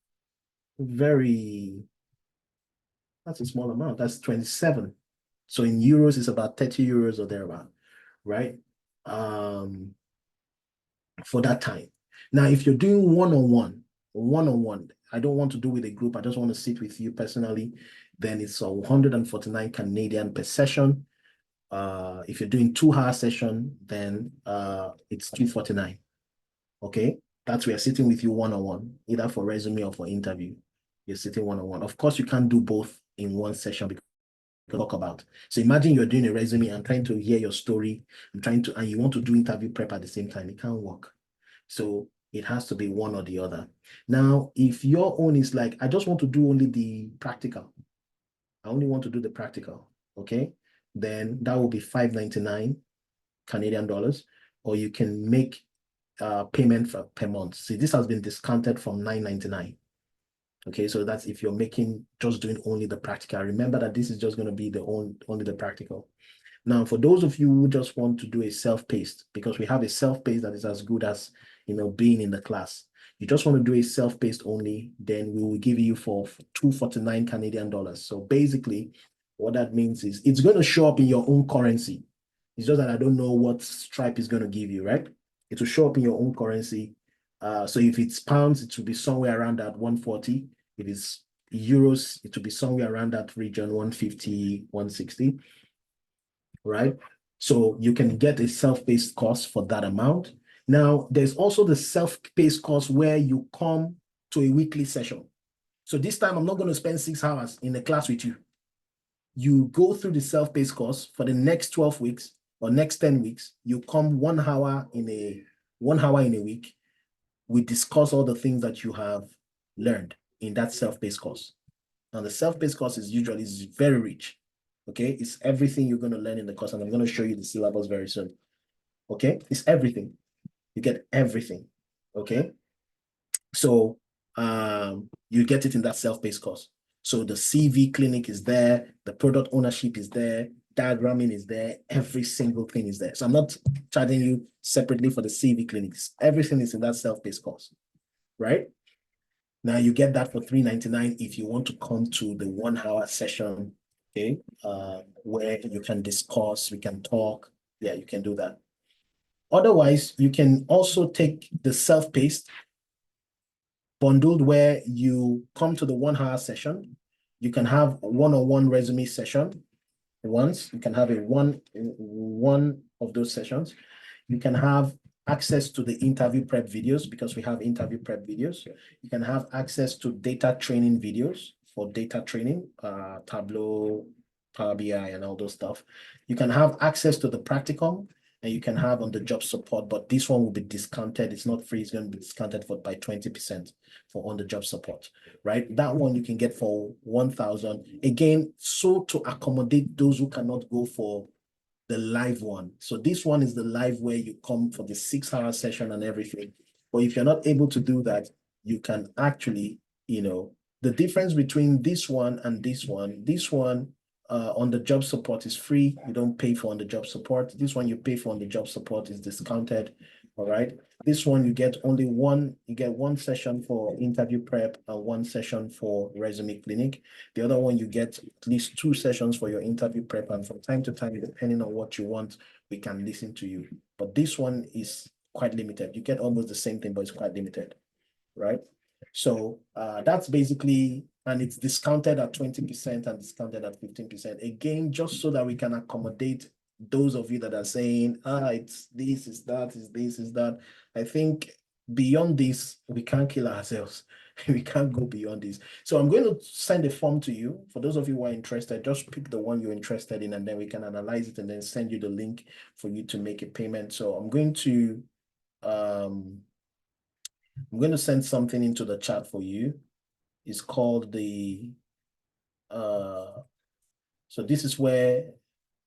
a small amount. That's 27. So in euros, it's about 30 euros or thereabout, right? For that time. Now, if you're doing one-on-one, I don't want to do with a group, I just want to sit with you personally, then it's 149 Canadian per session. If you're doing 2-hour session, then it's 249. Okay, that's we are sitting with you one-on-one, either for resume or for interview. You're sitting one-on-one. Of course, you can't do both in one session because talk about. So imagine you're doing a resume and trying to hear your story, and you want to do interview prep at the same time. It can't work. So it has to be one or the other. Now, if your own is like, I just want to do only the practical, I only want to do the practical, okay, then that will be $599 Canadian dollars, or you can make payment per month. See, this has been discounted from $999. Okay, so that's if you're just doing only the practical. Remember that this is just going to be only the practical. Now, for those of you who just want to do a self-paced, because we have a self-paced that is as good as, being in the class. You just want to do a self-paced only, then we will give you for 249 Canadian dollars. So basically, what that means is it's going to show up in your own currency. It's just that I don't know what Stripe is going to give you, right? It will show up in your own currency. So if it's pounds, it will be somewhere around that 140. If it's euros, it will be somewhere around that region, 150, 160, right? So you can get a self-paced course for that amount. Now, there's also the self-paced course where you come to a weekly session. So this time, I'm not going to spend 6 hours in a class with you. You go through the self-paced course for the next 12 weeks or next 10 weeks. You come 1 hour in a week. We discuss all the things that you have learned in that self-paced course. And the self-paced course is very rich. Okay, it's everything you're going to learn in the course, and I'm going to show you the syllabus very soon. Okay, it's everything. You get everything. Okay, so you get it in that self-paced course. So the CV clinic is there, the product ownership is there, diagramming is there, every single thing is there. So I'm not charging you separately for the CV clinics. Everything is in that self-paced course, right? Now you get that for $399 if you want to come to the 1 hour session, okay, where you can discuss, we can talk. Yeah, you can do that. Otherwise, you can also take the self-paced bundled where you come to the 1 hour session. You can have a one-on-one resume session once. You can have one of those sessions. You can have access to the interview prep videos because we have interview prep videos. You can have access to data training videos for data training, Tableau, Power BI, and all those stuff. You can have access to the practicum, and you can have on the job support, but this one will be discounted. It's not free. It's going to be discounted by 20% for on the job support, right? That one you can get for 1,000. Again, so to accommodate those who cannot go for the live one. So this one is the live where you come for the 6 hour session and everything. But if you're not able to do that, you can actually, the difference between this one and this one on the job support is free. You don't pay for on the job support. This one you pay for on the job support is discounted. All right. This one you get one session for interview prep and one session for resume clinic. The other one you get at least 2 sessions for your interview prep, and from time to time, depending on what you want, we can listen to you. But this one is quite limited. You get almost the same thing, but it's quite limited, right? So that's basically, and it's discounted at 20% and discounted at 15%. Again, just so that we can accommodate those of you that are saying, it's this, is that, is this, is that. I think beyond this, we can't kill ourselves. We can't go beyond this. So I'm going to send a form to you. For those of you who are interested, just pick the one you're interested in, and then we can analyze it and then send you the link for you to make a payment. So I'm going to send something into the chat for you. It's called so this is where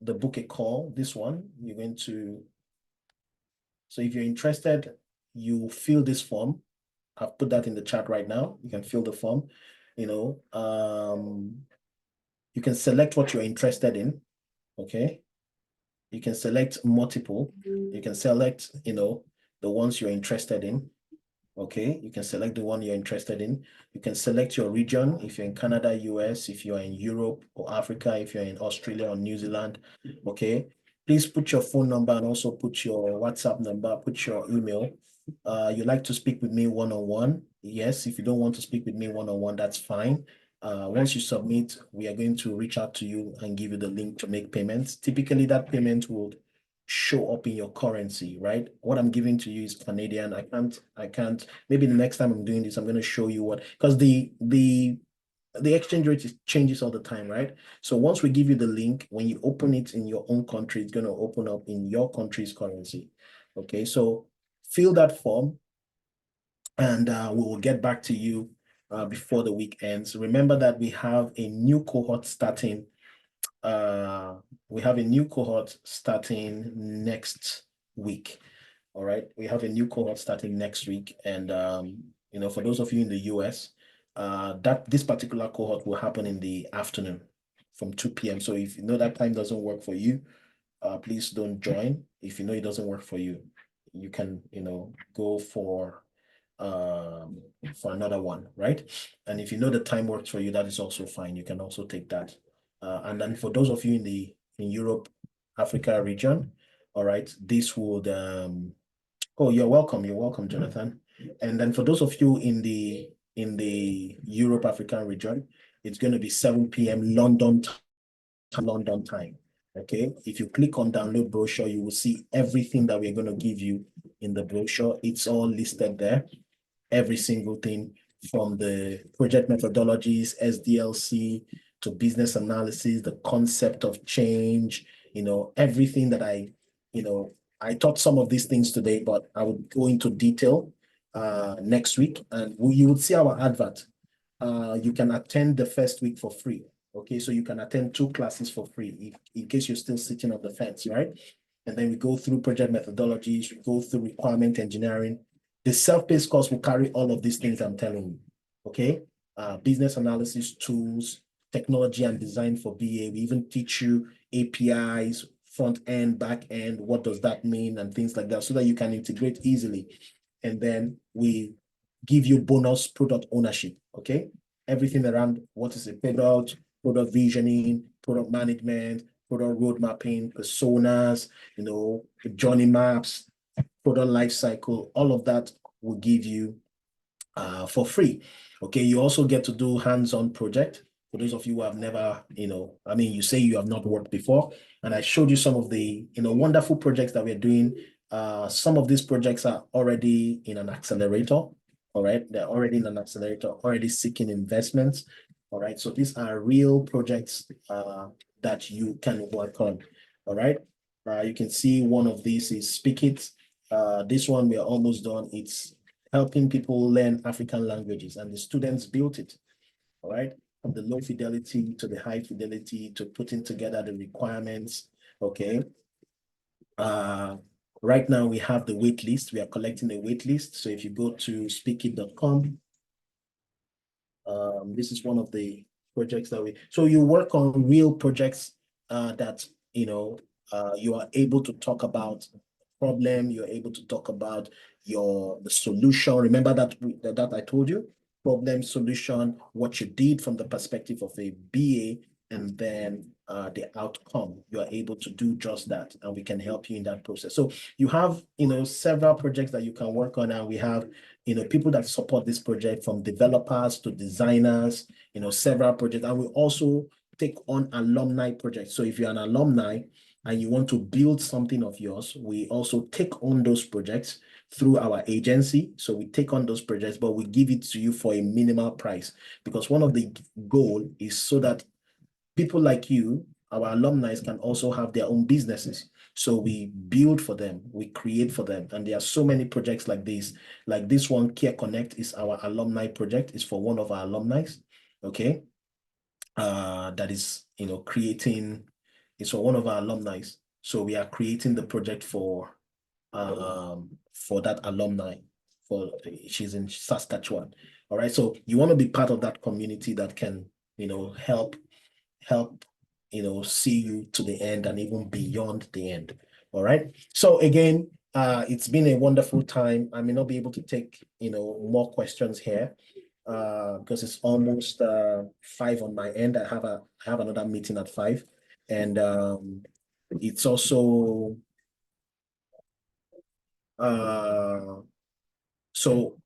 the book a call, this one, you're going to, so if you're interested, you fill this form. I've put that in the chat right now. You can fill the form, you can select what you're interested in, okay? You can select multiple. You can select, the ones you're interested in. Okay, you can select the one you're interested in. You can select your region, if you're in Canada, US, if you're in Europe or Africa, if you're in Australia or New Zealand. Okay, please put your phone number and also put your WhatsApp number, put your email. You like to speak with me one-on-one? Yes. If you don't want to speak with me one-on-one, that's fine. Once you submit, we are going to reach out to you and give you the link to make payments. Typically, that payment will show up in your currency, right? What I'm giving to you is Canadian. I can't, maybe the next time I'm doing this, I'm going to show you what, because the exchange rate changes all the time, right? So once we give you the link, when you open it in your own country, it's going to open up in your country's currency. Okay, so fill that form and we will get back to you before the week ends. Remember that we have a new cohort starting next week. All right, we have a new cohort starting next week, and for those of you in the US, this particular cohort will happen in the afternoon from 2 p.m. So if that time doesn't work for you, please don't join. If you know it doesn't work for you, you can, go for another one, right? And if you know the time works for you, that is also fine. You can also take that. And then for those of you in Europe, Africa region, all right, this would oh, you're welcome. You're welcome, Jonathan. And then for those of you in the Europe African region, it's going to be 7 p.m. London time. Okay. If you click on download brochure, you will see everything that we're going to give you in the brochure. It's all listed there. Every single thing from the project methodologies, SDLC, to business analysis, the concept of change, everything that I taught some of these things today, but I would go into detail next week, and you would see our advert. You can attend the first week for free. Okay, so you can attend 2 classes for free in case you're still sitting on the fence, right? And then we go through project methodologies, we go through requirement engineering. The self-paced course will carry all of these things I'm telling you. Okay, business analysis tools, technology and design for BA. We even teach you APIs, front end, back end. What does that mean, and things like that, so that you can integrate easily. And then we give you bonus product ownership. Okay, everything around what is a product visioning, product management, product road mapping, personas, journey maps, product life cycle, all of that will give you for free. Okay, you also get to do hands-on project. For those of you who have never, you say you have not worked before, and I showed you some of the, wonderful projects that we're doing. Some of these projects are already in an accelerator. All right, they're already in an accelerator, already seeking investments. All right, so these are real projects that you can work on. All right, you can see one of these is Speak It. This one we're almost done. It's helping people learn African languages, and the students built it. All right, from the low fidelity to the high fidelity to putting together the requirements. Okay. Right now we have the wait list. We are collecting the wait list. So if you go to speakit.com, this is one of the projects that so you work on real projects that, you are able to talk about problem, you're able to talk about the solution. Remember that I told you, problem, solution, what you did from the perspective of a BA, and then the outcome. You are able to do just that, and we can help you in that process. So you have, several projects that you can work on, and we have, people that support this project, from developers to designers, several projects, and we also take on alumni projects. So if you're an alumni and you want to build something of yours, we also take on those projects through our agency. So we take on those projects, but we give it to you for a minimal price, because one of the goal is so that people like you, our alumni, can also have their own businesses. So we build for them, we create for them. And there are so many projects like this. Like this one, Care Connect, is our alumni project. It's for one of our alumni. Okay. That is, creating, it's for one of our alumni. So we are creating the project for that alumni. She's in Saskatchewan. All right. So you want to be part of that community that can, help, see you to the end and even beyond the end. All right. So again, it's been a wonderful time. I may not be able to take, more questions here because it's almost 5 on my end. I have another meeting at 5, and it's also so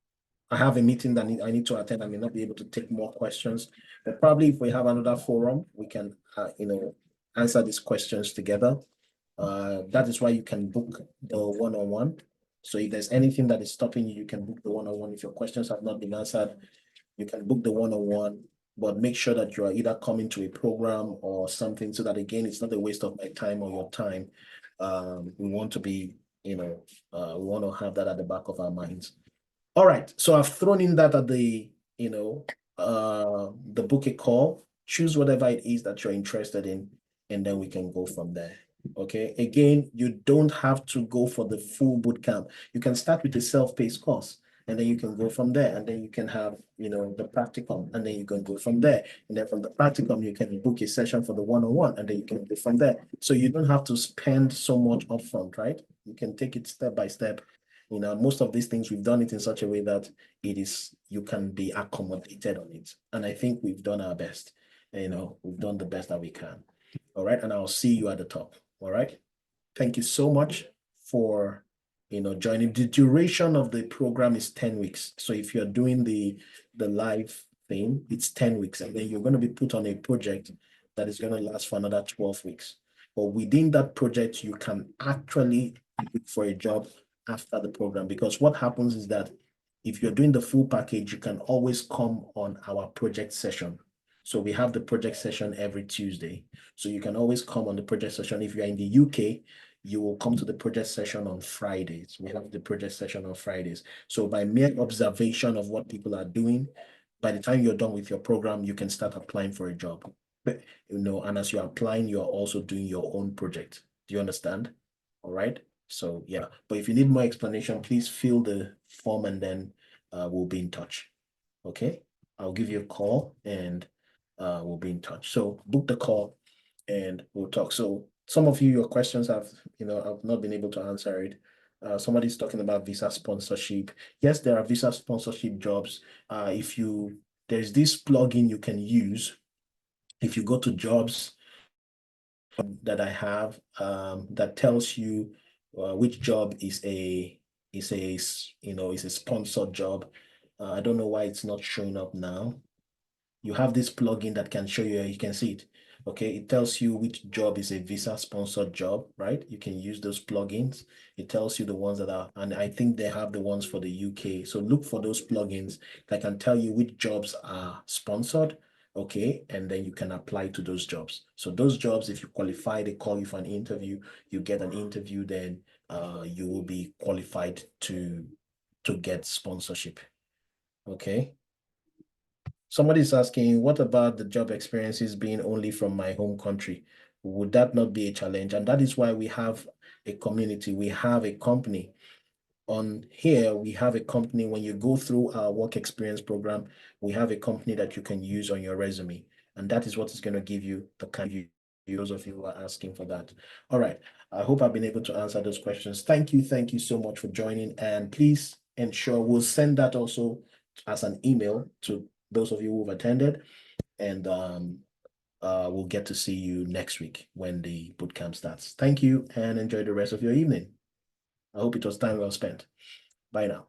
I have a meeting that I need to attend. I may not be able to take more questions, but probably if we have another forum, we can, answer these questions together. That is why you can book the one-on-one. So if there's anything that is stopping you, you can book the one-on-one. If your questions have not been answered, you can book the one-on-one, but make sure that you are either coming to a program or something, so that, again, it's not a waste of my time or your time. We want to be, we want to have that at the back of our minds. All right, so I've thrown in that at the, the book a call. Choose whatever it is that you're interested in, and then we can go from there. Okay, again, you don't have to go for the full boot camp. You can start with a self-paced course. and then you can go from there, and then you can have, the practicum, and then you can go from there, and then from the practicum, you can book a session for the one-on-one, and then you can go from there. So you don't have to spend so much upfront, right? You can take it step by step. Most of these things, we've done it in such a way that you can be accommodated on it. And I think we've done our best. We've done the best that we can. All right. And I'll see you at the top. All right. Thank you so much for joining. The duration of the program is 10 weeks. So if you're doing the live thing, it's 10 weeks, and then you're going to be put on a project that is going to last for another 12 weeks. But within that project, you can actually look for a job after the program, because what happens is that if you're doing the full package, you can always come on our project session. So we have the project session every Tuesday. So you can always come on the project session. If you're in the UK, you will come to the project session on Fridays. We have the project session on Fridays. So by mere observation of what people are doing, by the time you're done with your program, you can start applying for a job. And as you're applying, you're also doing your own project. Do you understand? All right. So yeah, but if you need more explanation, please fill the form, and then we'll be in touch. Okay. I'll give you a call, and we'll be in touch. So book the call and we'll talk. So some of you, your questions I've not been able to answer it. Somebody's talking about visa sponsorship. Yes, there are visa sponsorship jobs. There's this plugin you can use. If you go to jobs that I have, that tells you which job is a sponsored job. I don't know why it's not showing up now. You have this plugin that can show you can see it. Okay, it tells you which job is a visa sponsored job, right? You can use those plugins. It tells you the ones that are, and I think they have the ones for the UK. So look for those plugins that can tell you which jobs are sponsored. Okay, and then you can apply to those jobs. So those jobs, if you qualify, they call you for an interview, you get an interview, then you will be qualified to get sponsorship. Okay. Somebody's asking, what about the job experiences being only from my home country? Would that not be a challenge? And that is why we have a community. We have a company. On here, we have a company. When you go through our work experience program, we have a company that you can use on your resume. And that is what is going to give you the kind of those of you who are asking for that. All right. I hope I've been able to answer those questions. Thank you. Thank you so much for joining. And please ensure we'll send that also as an email to those of you who've attended, and we'll get to see you next week when the bootcamp starts. Thank you, and enjoy the rest of your evening. I hope it was time well spent. Bye now.